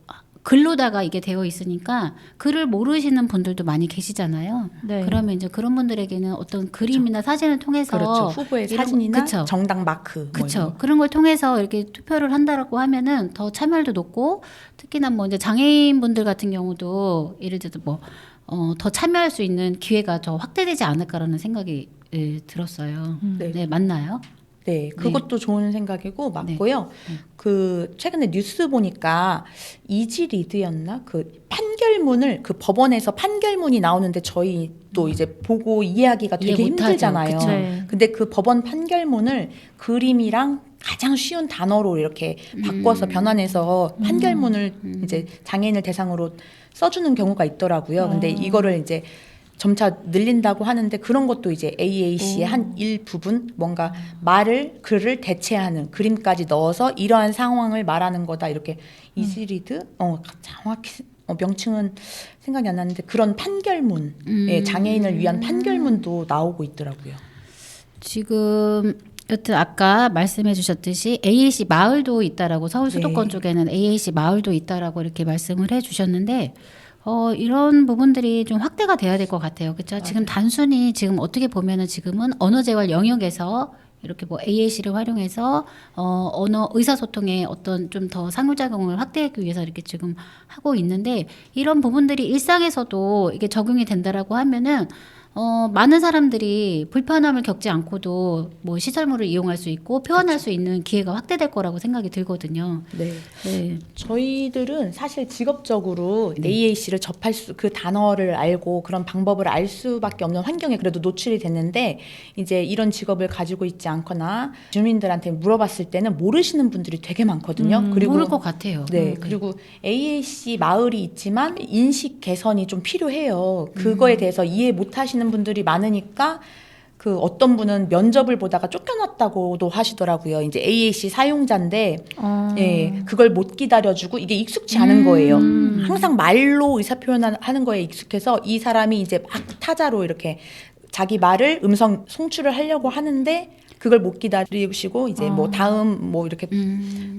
글로다가 이게 되어 있으니까 글을 모르시는 분들도 많이 계시잖아요. 네. 그러면 이제 그런 분들에게는 어떤 그림이나 사진을 통해서 그렇죠. 후보의 이런- 사진이나 그쵸. 정당 마크. 뭐 그렇죠. 이런 거. 그런 걸 통해서 이렇게 투표를 한다라고 하면은 더 참여율도 높고 특히나 뭐 이제 장애인분들 같은 경우도 예를 들어서 뭐 더 참여할 수 있는 기회가 더 확대되지 않을까라는 생각이 들었어요. 네. 네, 맞나요? 네, 그것도 좋은 생각이고 맞고요. 그 최근에 뉴스 보니까 이지리드였나 그 판결문을 그 법원에서 판결문이 나오는데 저희 또 이제 보고 이해하기가 되게 이해 못하죠. 힘들잖아요. 그쵸. 네. 근데 그 법원 판결문을 그림이랑 가장 쉬운 단어로 이렇게 바꿔서 변환해서 판결문을 이제 장애인을 대상으로 써주는 경우가 있더라고요. 근데 이거를 이제 점차 늘린다고 하는데 그런 것도 이제 AAC의 한 일부분 뭔가 글을 대체하는 그림까지 넣어서 이러한 상황을 말하는 거다 이렇게 이지리드 정확히 명칭은 생각이 안 나는데 그런 판결문 장애인을 위한 판결문도 나오고 있더라고요. 지금 여튼 아까 말씀해 주셨듯이 AAC 마을도 있다라고 서울 수도권 네. 쪽에는 AAC 마을도 있다라고 이렇게 말씀을 해 주셨는데 이런 부분들이 좀 확대가 돼야 될 것 같아요. 그렇죠? 지금 단순히 지금 어떻게 보면은 지금은 언어 재활 영역에서 이렇게 뭐 AAC를 활용해서 언어 의사소통에 어떤 좀 더 상호작용을 확대하기 위해서 이렇게 지금 하고 있는데 이런 부분들이 일상에서도 이게 적용이 된다라고 하면은 많은 사람들이 불편함을 겪지 않고도 뭐 시설물을 이용할 수 있고 표현할 수 있는 기회가 확대될 거라고 생각이 들거든요. 네. 네. 저희들은 사실 직업적으로 AAC를 접할 그 단어를 알고 그런 방법을 알 수밖에 없는 환경에 그래도 노출이 됐는데 이제 이런 직업을 가지고 있지 않거나 주민들한테 물어봤을 때는 모르시는 분들이 되게 많거든요. 그리고 모를 것 같아요. 네, 그리고 AAC 마을이 있지만 인식 개선이 좀 필요해요. 그거에 대해서 이해 못 하시는 분들이 많으니까 그 어떤 분은 면접을 보다가 쫓겨났다고도 하시더라고요. 이제 AAC 사용자인데 예, 그걸 못 기다려주고 이게 익숙치 않은 거예요. 항상 말로 의사 표현하는 거에 익숙해서 이 사람이 이제 막 타자로 이렇게 자기 말을 음성 송출을 하려고 하는데 그걸 못 기다리시고 이제 뭐 다음 뭐 이렇게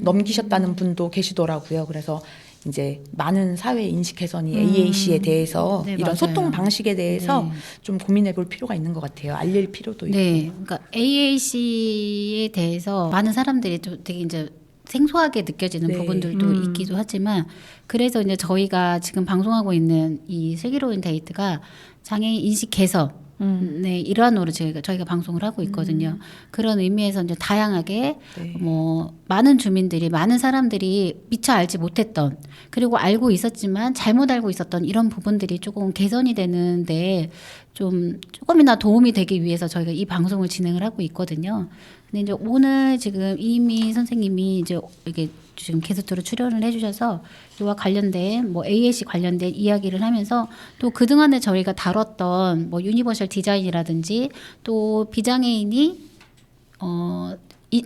넘기셨다는 분도 계시더라고요. 그래서 이제 많은 사회 인식 개선이 AAC에 대해서 네, 이런 맞아요. 소통 방식에 대해서 네. 좀 고민해 볼 필요가 있는 것 같아요. 알릴 필요도 있고. 네, 그러니까 AAC에 대해서 많은 사람들이 좀 되게 이제 생소하게 느껴지는 네. 부분들도 있기도 하지만 그래서 이제 저희가 지금 방송하고 있는 이 슬기로운 데이트가 장애인 인식 개선 네, 일환으로 저희가 방송을 하고 있거든요. 그런 의미에서 이제 다양하게 네. 뭐 많은 주민들이 많은 사람들이 미처 알지 못했던 그리고 알고 있었지만 잘못 알고 있었던 이런 부분들이 조금 개선이 되는데 좀 조금이나 도움이 되기 위해서 저희가 이 방송을 진행을 하고 있거든요. 근데 이제 오늘 지금 이미 선생님이 이제 이게 지금 게스트로 출연을 해주셔서 이와 관련된 뭐 AAC 관련된 이야기를 하면서 또 그동안에 저희가 다뤘던 뭐 유니버셜 디자인이라든지 또 비장애인이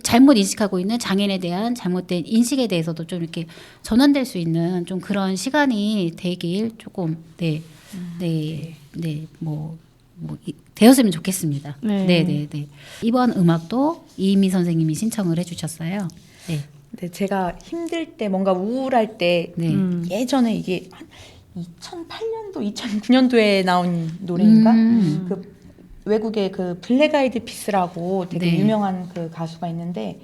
잘못 인식하고 있는 장애인에 대한 잘못된 인식에 대해서도 좀 이렇게 전환될 수 있는 좀 그런 시간이 되길 조금 되었으면 좋겠습니다. 네. 네. 이번 음악도 이미 선생님이 신청을 해주셨어요. 네. 네, 제가 힘들 때 뭔가 우울할 때 네. 예전에 이게 한 2008년도, 2009년도에 나온 노래인가? 그 외국의 그 블랙 아이드 피스라고 되게 네. 유명한 그 가수가 있는데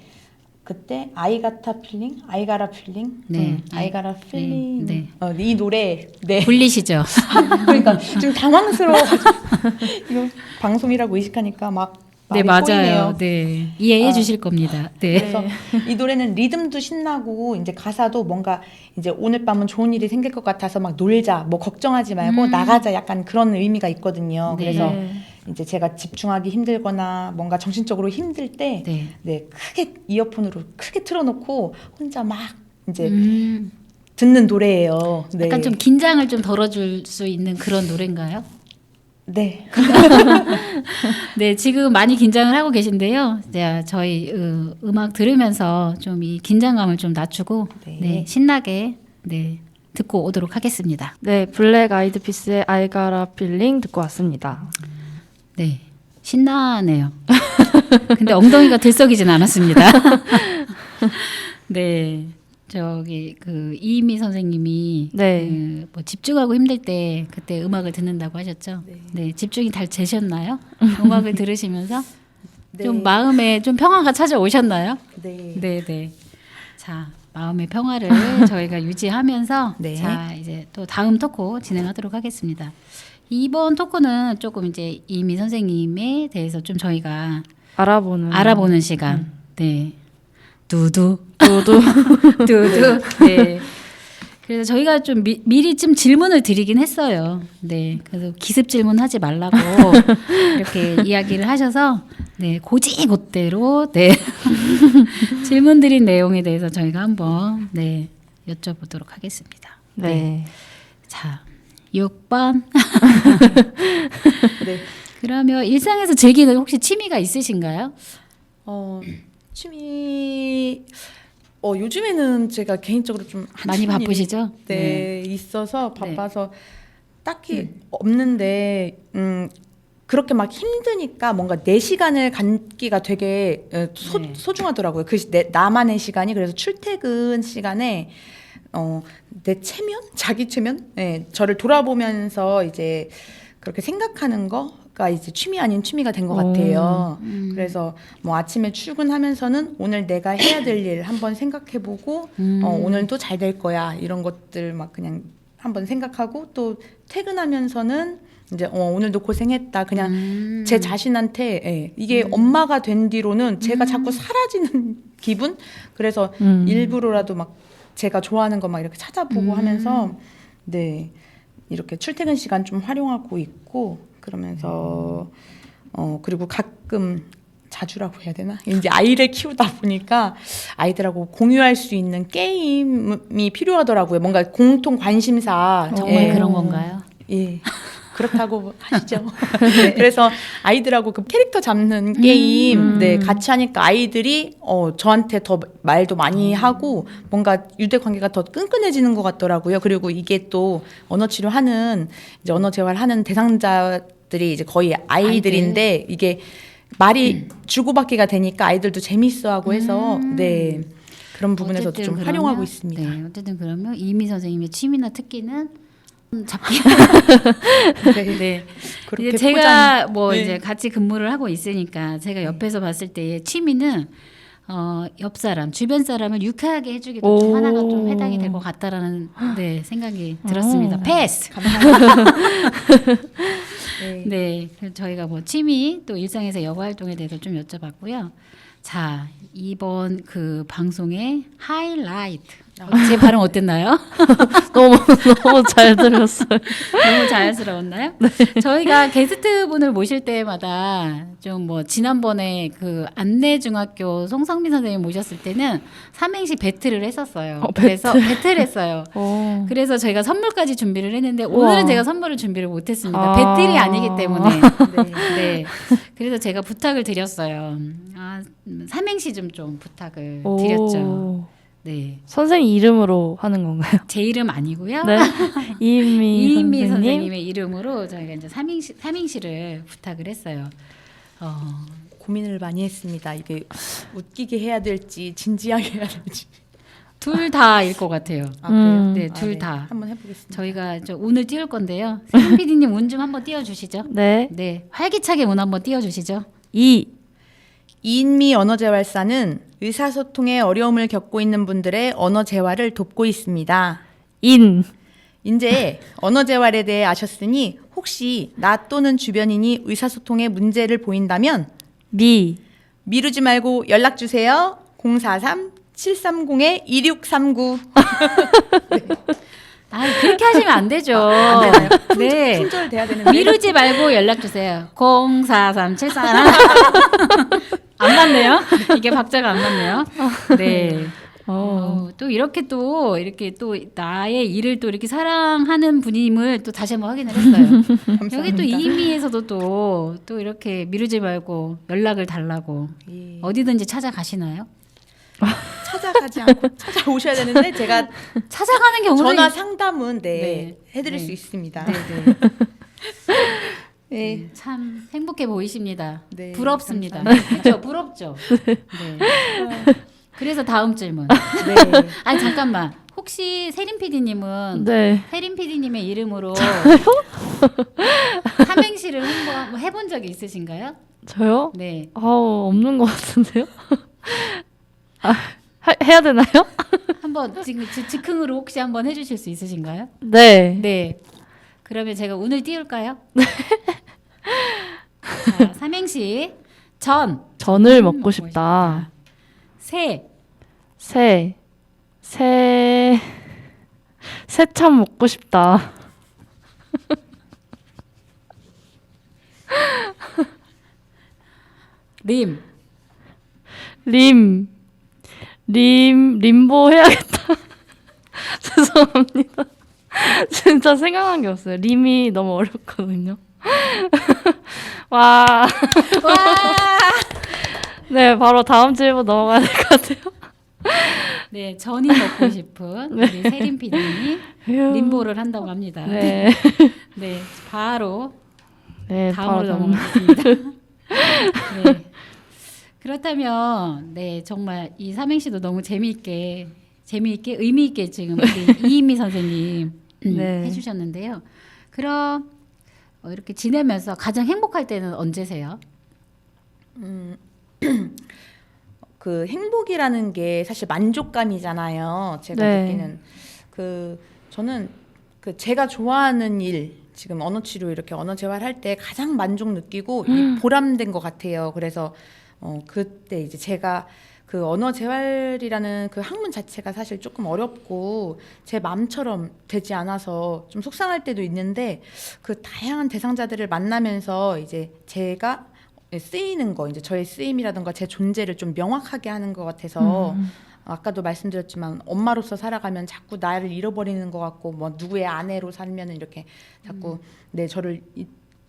그때 아이가타 필링, 아이가라 필링, 네. 아이가라 필링, 네. 이 노래, 네. 불리시죠? 그러니까 좀 당황스러워가지고 이거 방송이라고 의식하니까 막 네, 말이 맞아요. 꼬이네요. 네. 이해해 주실 겁니다. 네. 그래서 이 노래는 리듬도 신나고 이제 가사도 뭔가 이제 오늘 밤은 좋은 일이 생길 것 같아서 막 놀자, 뭐 걱정하지 말고 나가자 약간 그런 의미가 있거든요. 네. 그래서 네. 이제 제가 집중하기 힘들거나 뭔가 정신적으로 힘들 때 네. 크게 이어폰으로 크게 틀어놓고 혼자 막 이제 음, 듣는 노래예요. 네. 약간 좀 긴장을 좀 덜어줄 수 있는 그런 노래인가요? 네. 네, 지금 많이 긴장을 하고 계신데요. 자, 저희 음악 들으면서 좀 이 긴장감을 좀 낮추고 네. 네, 신나게 네, 듣고 오도록 하겠습니다. 네, 블랙 아이드 피스의 I Got a Feeling 듣고 왔습니다. 네, 신나네요. 근데 엉덩이가 들썩이진 않았습니다. 네, 저기 그 이미 선생님이 네. 뭐 집중하고 힘들 때 그때 음악을 듣는다고 하셨죠. 네. 네, 집중이 잘 되셨나요? 음악을 들으시면서 네. 좀 마음에 좀 평화가 찾아오셨나요? 네. 네. 자, 마음의 평화를 저희가 유지하면서 네. 자, 이제 또 다음 토크 진행하도록 하겠습니다. 이번 토크는 조금 이제 이미 선생님에 대해서 좀 저희가 알아보는 시간. 네. 두두. 네. 그래서 저희가 좀 미리 좀 질문을 드리긴 했어요. 네. 그래서 기습 질문하지 말라고 이렇게 이야기를 하셔서 네, 고지고대로 네. 질문 드린 내용에 대해서 저희가 한번 네, 여쭤보도록 하겠습니다. 네. 자, 6번. 네. 그러면 일상에서 즐기는 혹시 취미가 있으신가요? 취미 요즘에는 제가 개인적으로 좀 많이 하는 일이 바쁘시죠? 네, 있어서 바빠서 딱히 없는데 그렇게 막 힘드니까 뭔가 내 시간을 갖기가 되게 네. 소중하더라고요. 나만의 시간이. 그래서 출퇴근 시간에 내 체면, 자기 체면, 저를 돌아보면서 이제 그렇게 생각하는 거가 이제 취미 아닌 취미가 된 것 같아요. 그래서 뭐 아침에 출근하면서는 오늘 내가 해야 될 일 한번 생각해보고 오늘도 잘 될 거야 이런 것들 막 그냥 한번 생각하고 또 퇴근하면서는 이제 오늘도 고생했다 그냥 제 자신한테 이게 엄마가 된 뒤로는 제가 자꾸 사라지는 기분. 그래서 일부러라도 막 제가 좋아하는 거 막 이렇게 찾아보고 하면서 네. 이렇게 출퇴근 시간 좀 활용하고 있고 그러면서 그리고 가끔 자주라고 해야 되나? 이제 아이를 키우다 보니까 아이들하고 공유할 수 있는 게임이 필요하더라고요. 뭔가 공통 관심사. 정말 그런 건가요? 예. 그렇다고 하시죠. 네. 그래서 아이들하고 그 캐릭터 잡는 게임 네, 같이 하니까 아이들이 저한테 더 말도 많이 하고 뭔가 유대 관계가 더 끈끈해지는 것 같더라고요. 그리고 이게 또 언어 치료하는 이제 언어 재활하는 대상자들이 이제 거의 아이들인데 이게 말이 주고받기가 되니까 아이들도 재밌어하고 해서 네. 그런 부분에서도 좀 활용하고 있습니다. 네, 어쨌든 그러면 이미 선생님의 취미나 특기는 잡기. 네. 그렇게 이제 제가 포장이- 뭐 네. 이제 같이 근무를 하고 있으니까 제가 옆에서 봤을 때의 취미는 옆 사람, 주변 사람을 유쾌하게 해주기도 좀 오. 하나가 좀 해당이 될 것 같다라는 네, 생각이 들었습니다. 패스. 네. 네, 그래서 저희가 뭐 취미 또 일상에서 여가 활동에 대해서 좀 여쭤봤고요. 자, 이번 그 방송의 하이라이트 제 발음 어땠나요? 너무 너무 잘 들렸어요. 너무 자연스러웠나요? 저희가 게스트분을 모실 때마다 좀 뭐 지난번에 그 안내중학교 송성민 선생님 모셨을 때는 삼행시 배틀을 했었어요. 그래서 배틀했어요. 그래서 저희가 선물까지 준비를 했는데 오늘은 제가 선물을 준비를 못했습니다. 배틀이 아니기 때문에. 네. 그래서 제가 부탁을 드렸어요. 삼행시 좀 부탁을 드렸죠. 네. 선생님 이름으로 하는 건가요? 제 이름 아니고요. 네. 이인미 선생님의 이름으로 저희가 이제 삼행시를 부탁을 했어요. 고민을 많이 했습니다. 이게 웃기게 해야 될지 진지하게 해야 될지. 둘 다일 것 같아요. 그래요? 네, 둘 다. 한번 해보겠습니다. 저희가 운을 띄울 건데요. 세림 PD님 운 좀 한번 띄워주시죠. 네. 네, 활기차게 운 한번 띄워주시죠. 이인미 언어재활사는 의사소통에 어려움을 겪고 있는 분들의 언어재활을 돕고 있습니다. 이제 언어재활에 대해 아셨으니 혹시 나 또는 주변인이 의사소통에 문제를 보인다면 미루지 말고 연락주세요. 043-730-2639. 그렇게 하시면 안 되죠. 안 되나요? 네. 품절돼야 되는데. 미루지 말고 연락 주세요. 04374. 안 맞네요. 이게 박자가 안 맞네요. 네. 또 이렇게 또 나의 일을 또 이렇게 사랑하는 분임을 또 다시 한번 확인을 했어요. 여기 또 이미에서도 또 이렇게 미루지 말고 연락을 달라고 어디든지 찾아가시나요? 찾아가지 않고 찾아오셔야 되는데 제가 찾아가는 경우도 전화 상담은 해드릴 수 있습니다. 네, 참 행복해 보이십니다. 네, 부럽습니다. 그렇죠? 부럽죠. 네. 그래서 다음 질문. 아니 잠깐만. 혹시 세림 PD님은 세림 PD님의 이름으로 삼행시를 한번 해본 적이 있으신가요? 저요? 네. 없는 것 같은데요? 해야 되나요? 한번 지금 즉흥으로 혹시 한번 해주실 수 있으신가요? 네. 그러면 제가 운을 띄울까요? 자, 삼행시 전을 먹고 싶다. 새참 먹고 싶다. 림보 해야겠다. 죄송합니다. 진짜 생각난 게 없어요. 림이 너무 어렵거든요. 와. 네, 바로 다음 질문 넘어가야 될 것 같아요. 네, 전이 먹고 싶은 우리 세림 PD님이 림보를 한다고 합니다. 네, 바로 네, 다음으로 넘어가겠습니다. 네. 그렇다면 정말 이 삼행시도 너무 재미있게 의미 있게 지금 우리 이인미 선생님 해주셨는데요. 그럼 이렇게 지내면서 가장 행복할 때는 언제세요? 그 행복이라는 게 사실 만족감이잖아요. 제가 느끼는 저는 제가 좋아하는 일 지금 언어 치료 이렇게 언어 재활할 때 가장 만족 느끼고 보람된 것 같아요. 그래서 그때 이제 제가 그 언어 재활이라는 그 학문 자체가 사실 조금 어렵고 제 마음처럼 되지 않아서 좀 속상할 때도 있는데 그 다양한 대상자들을 만나면서 이제 제가 쓰이는 거 이제 저의 쓰임이라든가 제 존재를 좀 명확하게 하는 것 같아서 아까도 말씀드렸지만 엄마로서 살아가면 자꾸 나를 잃어버리는 것 같고 뭐 누구의 아내로 살면은 이렇게 자꾸 저를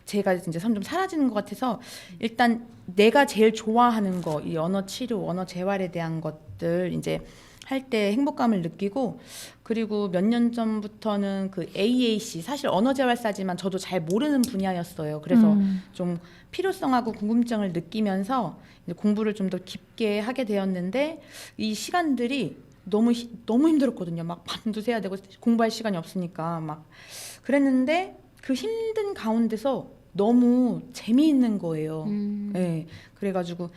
제가 이제 점점 사라지는 것 같아서 일단 내가 제일 좋아하는 거 이 언어 치료, 언어 재활에 대한 것들 이제 할 때 행복감을 느끼고 그리고 몇 년 전부터는 그 AAC 사실 언어 재활사지만 저도 잘 모르는 분야였어요. 그래서 좀 필요성하고 궁금증을 느끼면서 이제 공부를 좀 더 깊게 하게 되었는데 이 시간들이 너무 힘들었거든요. 막 밤도 새야 되고 공부할 시간이 없으니까 막 그랬는데 그 힘든 가운데서 너무 재미있는 거예요. 네, 그래가지고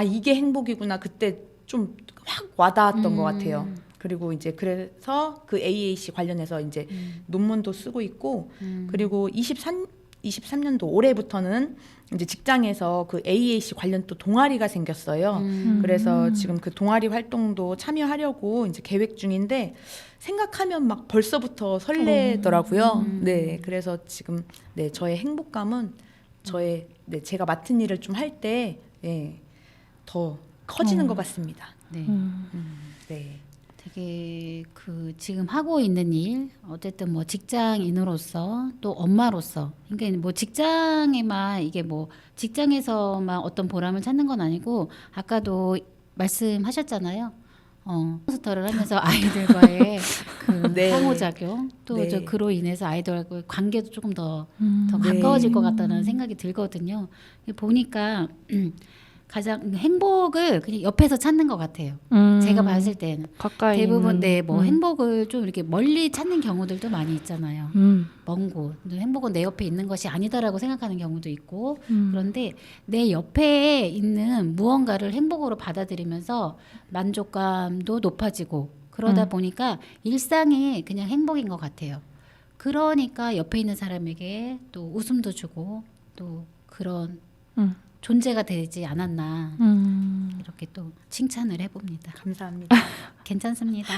이게 행복이구나 그때 좀 확 와닿았던 것 같아요. 그리고 이제 그래서 그 AAC 관련해서 이제 논문도 쓰고 있고 그리고 2023년도 올해부터는 이제 직장에서 그 AAC 관련 또 동아리가 생겼어요. 그래서 지금 그 동아리 활동도 참여하려고 이제 계획 중인데 생각하면 막 벌써부터 설레더라고요. 네, 그래서 지금 네 저의 행복감은 저의 네 제가 맡은 일을 좀 할 때 예, 더 커지는 것 같습니다. 네. 네. 되게 그 지금 하고 있는 일 어쨌든 뭐 직장인으로서 또 엄마로서 그러니까 뭐 직장에만 이게 뭐 직장에서만 어떤 보람을 찾는 건 아니고 아까도 말씀하셨잖아요. 몬스터를 하면서 아이들과의 그 네. 상호작용 또 네. 저 그로 인해서 아이들과의 관계도 조금 더 음. 가까워질 네. 것 같다는 생각이 들거든요. 보니까 가장 행복을 그냥 옆에서 찾는 것 같아요. 제가 봤을 때는 가까이 대부분 있는, 네, 뭐 행복을 좀 이렇게 멀리 찾는 경우들도 많이 있잖아요. 먼 곳. 근데 행복은 내 옆에 있는 것이 아니다라고 생각하는 경우도 있고 그런데 내 옆에 있는 무언가를 행복으로 받아들이면서 만족감도 높아지고 그러다 보니까 일상이 그냥 행복인 것 같아요. 그러니까 옆에 있는 사람에게 또 웃음도 주고 또 그런 존재가 되지 않았나 이렇게 또 칭찬을 해봅니다. 감사합니다. 괜찮습니다.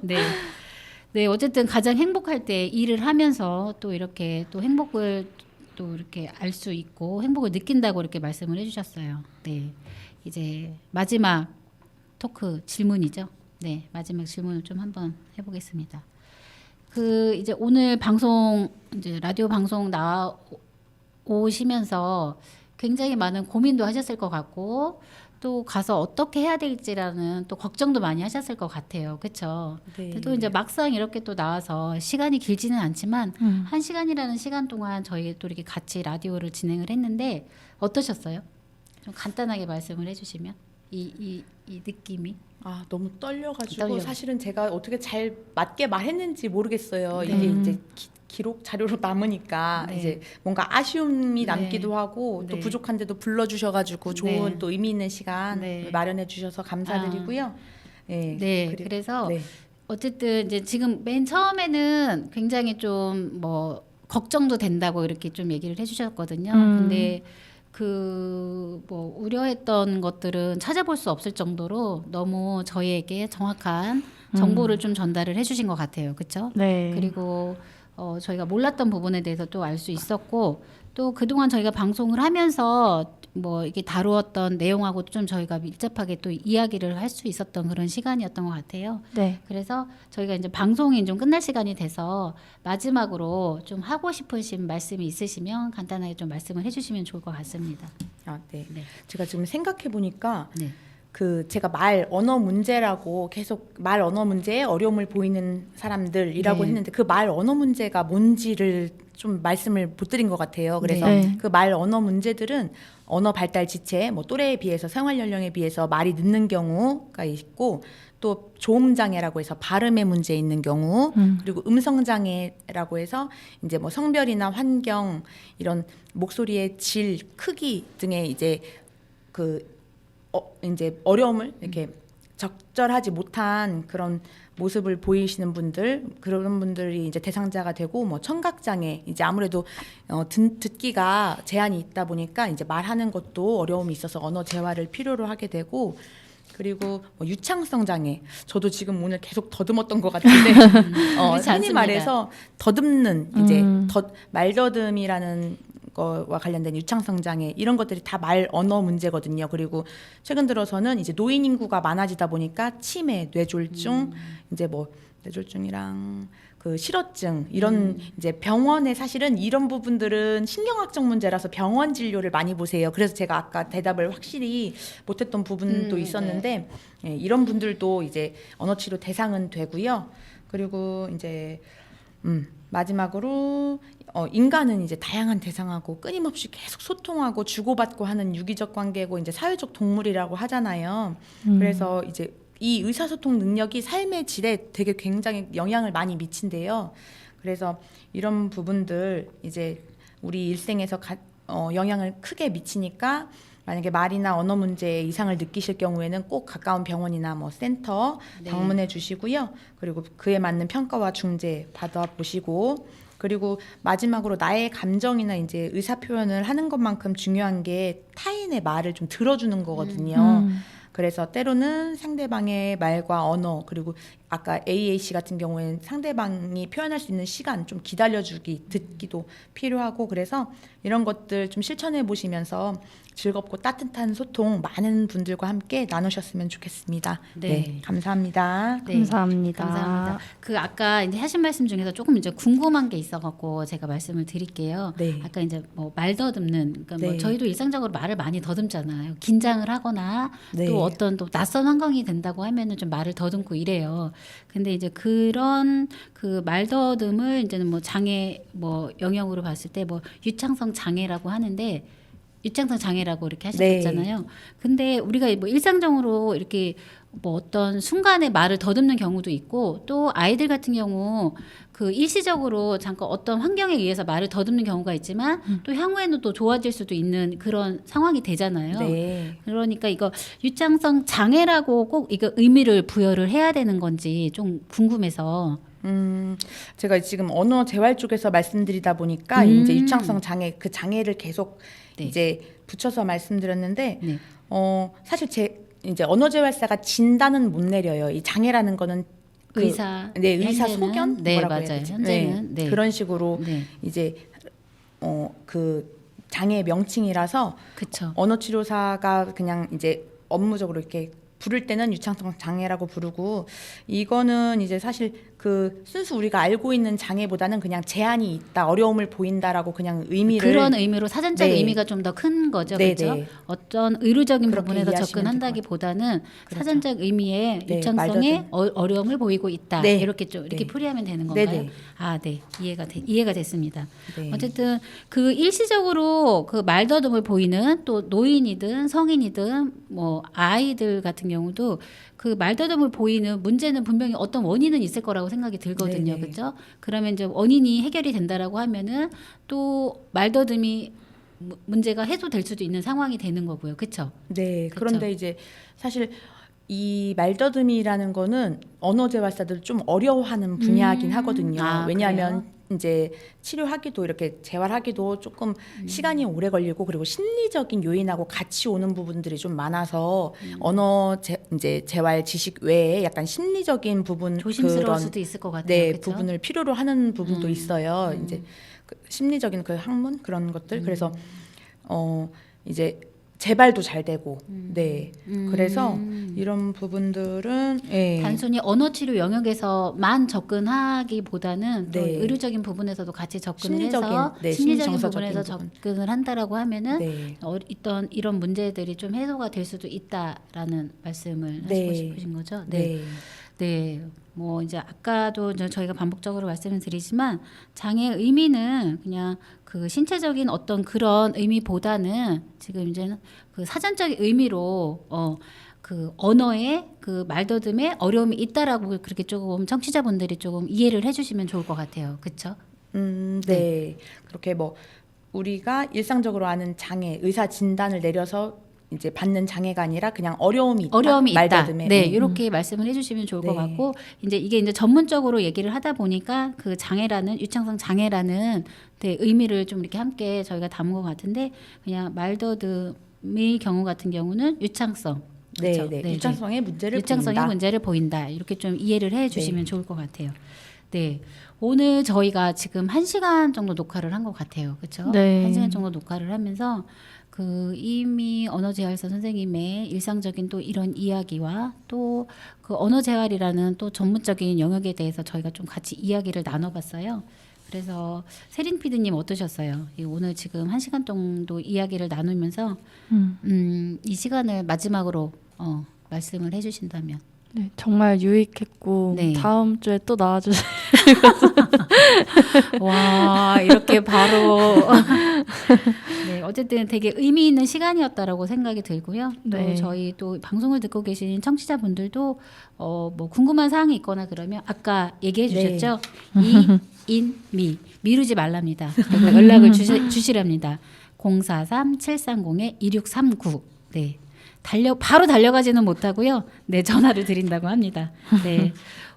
네. 네, 어쨌든 가장 행복할 때 일을 하면서 또 이렇게 또 행복을 또 이렇게 알 수 있고 행복을 느낀다고 이렇게 말씀을 해주셨어요. 네, 이제 마지막 토크 질문이죠. 네, 마지막 질문을 좀 한번 해보겠습니다. 그 이제 오늘 방송 이제 라디오 방송 나오시면서 굉장히 많은 고민도 하셨을 것 같고 또 가서 어떻게 해야 될지라는 또 걱정도 많이 하셨을 것 같아요. 그렇죠? 네. 또 이제 막상 이렇게 또 나와서 시간이 길지는 않지만 한 시간이라는 시간 동안 저희 또 이렇게 같이 라디오를 진행을 했는데 어떠셨어요? 좀 간단하게 말씀을 해주시면 이 느낌이. 아 너무 떨려가지고 떨려. 사실은 제가 어떻게 잘 맞게 말했는지 모르겠어요. 네. 이게 이제 기록 자료로 남으니까 네. 이제 뭔가 아쉬움이 네. 남기도 하고 또 네. 부족한데도 불러주셔가지고 좋은 네. 또 의미 있는 시간 네. 마련해 주셔서 감사드리고요. 네. 네, 그래서 네. 어쨌든 이제 지금 맨 처음에는 굉장히 좀 뭐 걱정도 된다고 이렇게 좀 얘기를 해주셨거든요. 근데 그 뭐 우려했던 것들은 찾아볼 수 없을 정도로 너무 저희에게 정확한 정보를 좀 전달을 해주신 것 같아요. 그렇죠? 네. 그리고 저희가 몰랐던 부분에 대해서 또 알 수 있었고 또 그동안 저희가 방송을 하면서 뭐 이게 다루었던 내용하고 좀 저희가 밀접하게 또 이야기를 할 수 있었던 그런 시간이었던 것 같아요. 네. 그래서 저희가 이제 방송이 좀 끝날 시간이 돼서 마지막으로 좀 하고 싶으신 말씀이 있으시면 간단하게 좀 말씀을 해주시면 좋을 것 같습니다. 아, 네. 네. 제가 지금 생각해 보니까 네. 그 제가 말 언어 문제라고 계속 말 언어 문제에 어려움을 보이는 사람들이라고 네. 했는데 그 말 언어 문제가 뭔지를 좀 말씀을 못 드린 것 같아요. 그래서 네. 그 말 언어 문제들은 언어 발달 지체, 뭐 또래에 비해서 생활 연령에 비해서 말이 늦는 경우가 있고 또 조음 장애라고 해서 발음의 문제 있는 경우 그리고 음성 장애라고 해서 이제 뭐 성별이나 환경 이런 목소리의 질, 크기 등의 이제 그 이제 어려움을 이렇게 적절하지 못한 그런 모습을 보이시는 분들 그런 분들이 이제 대상자가 되고 뭐 청각 장애 이제 아무래도 듣기가 제한이 있다 보니까 이제 말하는 것도 어려움이 있어서 언어 재활을 필요로 하게 되고 그리고 뭐 유창성 장애 저도 지금 오늘 계속 더듬었던 것 같은데 그렇지 흔히 않습니다. 말해서 더듬는 이제 말더듬이라는 거와 관련된 유창성 장애 이런 것들이 다 말 언어 문제거든요. 그리고 최근 들어서는 이제 노인 인구가 많아지다 보니까 치매, 뇌졸중, 이제 뭐 뇌졸중이랑 그 실어증 이런 이제 병원에 사실은 이런 부분들은 신경학적 문제라서 병원 진료를 많이 보세요. 그래서 제가 아까 대답을 확실히 못했던 부분도 있었는데 예, 이런 분들도 이제 언어 치료 대상은 되고요. 그리고 이제 마지막으로 인간은 이제 다양한 대상하고 끊임없이 계속 소통하고 주고받고 하는 유기적 관계고 이제 사회적 동물이라고 하잖아요. 그래서 이제 이 의사소통 능력이 삶의 질에 되게 굉장히 영향을 많이 미친대요. 그래서 이런 부분들 이제 우리 일생에서 영향을 크게 미치니까 만약에 말이나 언어 문제에 이상을 느끼실 경우에는 꼭 가까운 병원이나 뭐 센터 네. 방문해 주시고요. 그리고 그에 맞는 평가와 중재 받아보시고 그리고 마지막으로 나의 감정이나 이제 의사 표현을 하는 것만큼 중요한 게 타인의 말을 좀 들어주는 거거든요. 그래서 때로는 상대방의 말과 언어 그리고 아까 AAC 같은 경우에는 상대방이 표현할 수 있는 시간 좀 기다려주기 듣기도 필요하고 그래서 이런 것들 좀 실천해 보시면서 즐겁고 따뜻한 소통 많은 분들과 함께 나누셨으면 좋겠습니다. 네. 네, 감사합니다. 네, 감사합니다. 감사합니다. 그 아까 이제 하신 말씀 중에서 조금 이제 궁금한 게 있어갖고 제가 말씀을 드릴게요. 네. 아까 이제 뭐 말 더듬는, 그러니까 뭐 네. 저희도 일상적으로 말을 많이 더듬잖아요. 긴장을 하거나 네. 또 어떤 또 낯선 환경이 된다고 하면은 좀 말을 더듬고 이래요. 근데 이제 그런 그 말 더듬을 이제는 뭐 장애 뭐 영역으로 봤을 때 뭐 유창성 장애라고 하는데. 유창성 장애라고 이렇게 하셨잖아요. 근데 우리가 뭐 일상적으로 이렇게 뭐 어떤 순간에 말을 더듬는 경우도 있고 또 아이들 같은 경우 그 일시적으로 잠깐 어떤 환경에 의해서 말을 더듬는 경우가 있지만 또 향후에는 또 좋아질 수도 있는 그런 상황이 되잖아요. 네. 그러니까 이거 유창성 장애라고 꼭 이거 의미를 부여를 해야 되는 건지 좀 궁금해서. 제가 지금 언어 재활 쪽에서 말씀드리다 보니까 이제 유창성 장애 그 장애를 계속 네. 이제 붙여서 말씀드렸는데 네. 사실 이제 언어 재활사가 진단은 못 내려요. 이 장애라는 거는 의사, 네, 의사 현재는, 소견 네, 뭐라고 해야 맞아요. 되지? 현재는 네. 그런 식으로 네. 이제 그 장애 명칭이라서 그쵸. 언어 치료사가 그냥 이제 업무적으로 이렇게 부를 때는 유창성 장애라고 부르고 이거는 이제 사실 그 순수 우리가 알고 있는 장애보다는 그냥 제한이 있다, 어려움을 보인다라고 그냥 의미를 그런 의미로 사전적 네. 의미가 좀 더 큰 거죠, 네, 그렇죠? 네. 어떤 의료적인 그렇게 부분에서 이해하시면 접근한다기보다는 그렇죠. 사전적 의미의 네, 유창성에 말더듬. 어려움을 보이고 있다. 네. 이렇게 좀 이렇게 네. 풀이하면 되는 네, 건가요? 네. 아, 네, 이해가 됐습니다. 네. 어쨌든 그 일시적으로 그 말더듬을 보이는 또 노인이든 성인이든 뭐 아이들 같은 경우도 그 말더듬을 보이는 문제는 분명히 어떤 원인은 있을 거라고 생각이 들거든요. 네네. 그렇죠? 그러면 이제 원인이 해결이 된다라고 하면은 또 말더듬이 문제가 해소될 수도 있는 상황이 되는 거고요. 그렇죠? 네. 그쵸. 그런데 이제 사실 이 말더듬이라는 거는 언어 재활사들 좀 어려워하는 분야긴 하거든요. 아, 왜냐하면 이제 치료하기도 이렇게 재활하기도 조금 시간이 오래 걸리고 그리고 심리적인 요인하고 같이 오는 부분들이 좀 많아서 이제 재활 지식 외에 약간 심리적인 부분 조심스러울 그런 수도 있을 것 같아요. 네, 그렇죠? 부분을 필요로 하는 부분도 있어요. 이제 그 심리적인 그 학문 그런 것들. 그래서 이제 재발도 잘 되고. 네. 그래서 이런 부분들은 예. 단순히 언어 치료 영역에서만 접근하기보다는 또 네. 의료적인 부분에서도 같이 접근을 심리적인, 해서 네, 심리적인 심리정서적인 부분에서 부분. 접근을 한다라고 하면은 네. 있던 이런 문제들이 좀 해소가 될 수도 있다라는 말씀을 네. 하시고 싶으신 거죠? 네. 네, 뭐 이제 아까도 이제 저희가 반복적으로 말씀을 드리지만 장애의 의미는 그냥 그 신체적인 어떤 그런 의미보다는 지금 이제는 그 사전적 의미로 그 언어에 그 말더듬에 어려움이 있다라고 그렇게 조금 청취자분들이 조금 이해를 해주시면 좋을 것 같아요. 그렇죠? 네. 그렇게 뭐 우리가 일상적으로 아는 장애, 의사 진단을 내려서 이제 받는 장애가 아니라 그냥 어려움이 있다. 어려움이 있다. 말더듬에. 네, 이렇게 말씀을 해주시면 좋을 것 네. 같고 이제 이게 이제 전문적으로 얘기를 하다 보니까 그 장애라는 유창성 장애라는 네, 의미를 좀 이렇게 함께 저희가 담은 것 같은데 그냥 말더듬의 경우 같은 경우는 유창성. 네, 그렇죠? 네. 네, 유창성의 문제를 유창성의 보인다. 문제를 보인다. 이렇게 좀 이해를 해주시면 좋을 것 같아요. 네, 오늘 저희가 지금 1시간 정도 녹화를 한 것 같아요. 그렇죠? 네. 1시간 정도 녹화를 하면서 그 이미 언어재활사 선생님의 일상적인 또 이런 이야기와 또 그 언어재활이라는 또 전문적인 영역에 대해서 저희가 좀 같이 이야기를 나눠봤어요. 그래서 세린 PD님 어떠셨어요? 오늘 지금 1시간 정도 이야기를 나누면서 이 시간을 마지막으로 말씀을 해주신다면. 네, 정말 유익했고 네. 다음 주에 또 나와주세요. 와, 이렇게 바로. 네, 어쨌든 되게 의미 있는 시간이었다라고 생각이 들고요. 네. 또 저희 또 방송을 듣고 계신 청취자분들도 뭐 궁금한 사항이 있거나 그러면 아까 얘기해 주셨죠? 미루지 말랍니다. 연락을 주시랍니다. 043-730-2639. 네. 바로 달려가지는 못하고요. 네, 전화를 드린다고 합니다. 네.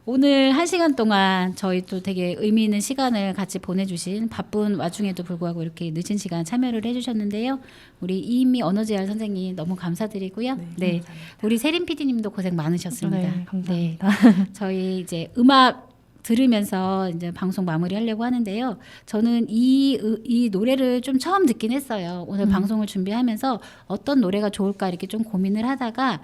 오늘 1시간 동안 저희 또 되게 의미 있는 시간을 같이 보내주신 바쁜 와중에도 불구하고 이렇게 늦은 시간 참여를 해주셨는데요. 우리 이인미 언어재활 선생님 너무 감사드리고요. 네, 우리 세림 PD님도 고생 많으셨습니다. 네, 감사합니다. 네, 저희 이제 음악 들으면서 이제 방송 마무리하려고 하는데요. 저는 이 노래를 좀 처음 듣긴 했어요. 오늘 방송을 준비하면서 어떤 노래가 좋을까 이렇게 좀 고민을 하다가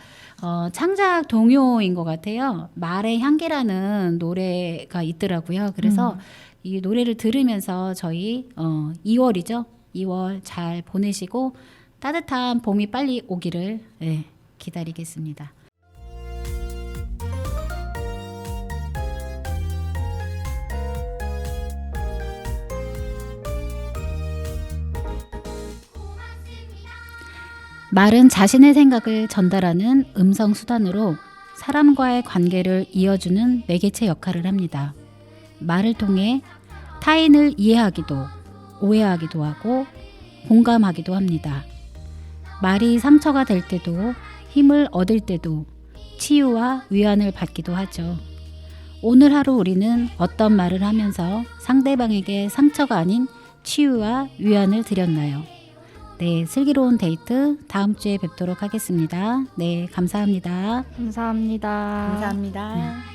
창작 동요인 것 같아요. 말의 향기라는 노래가 있더라고요. 그래서 이 노래를 들으면서 저희 2월이죠. 2월 잘 보내시고 따뜻한 봄이 빨리 오기를 기다리겠습니다. 말은 자신의 생각을 전달하는 음성 수단으로 사람과의 관계를 이어주는 매개체 역할을 합니다. 말을 통해 타인을 이해하기도, 오해하기도 하고 공감하기도 합니다. 말이 상처가 될 때도, 힘을 얻을 때도 치유와 위안을 받기도 하죠. 오늘 하루 우리는 어떤 말을 하면서 상대방에게 상처가 아닌 치유와 위안을 드렸나요? 네, 슬기로운 데이트 다음 주에 뵙도록 하겠습니다. 네, 감사합니다. 감사합니다. 감사합니다.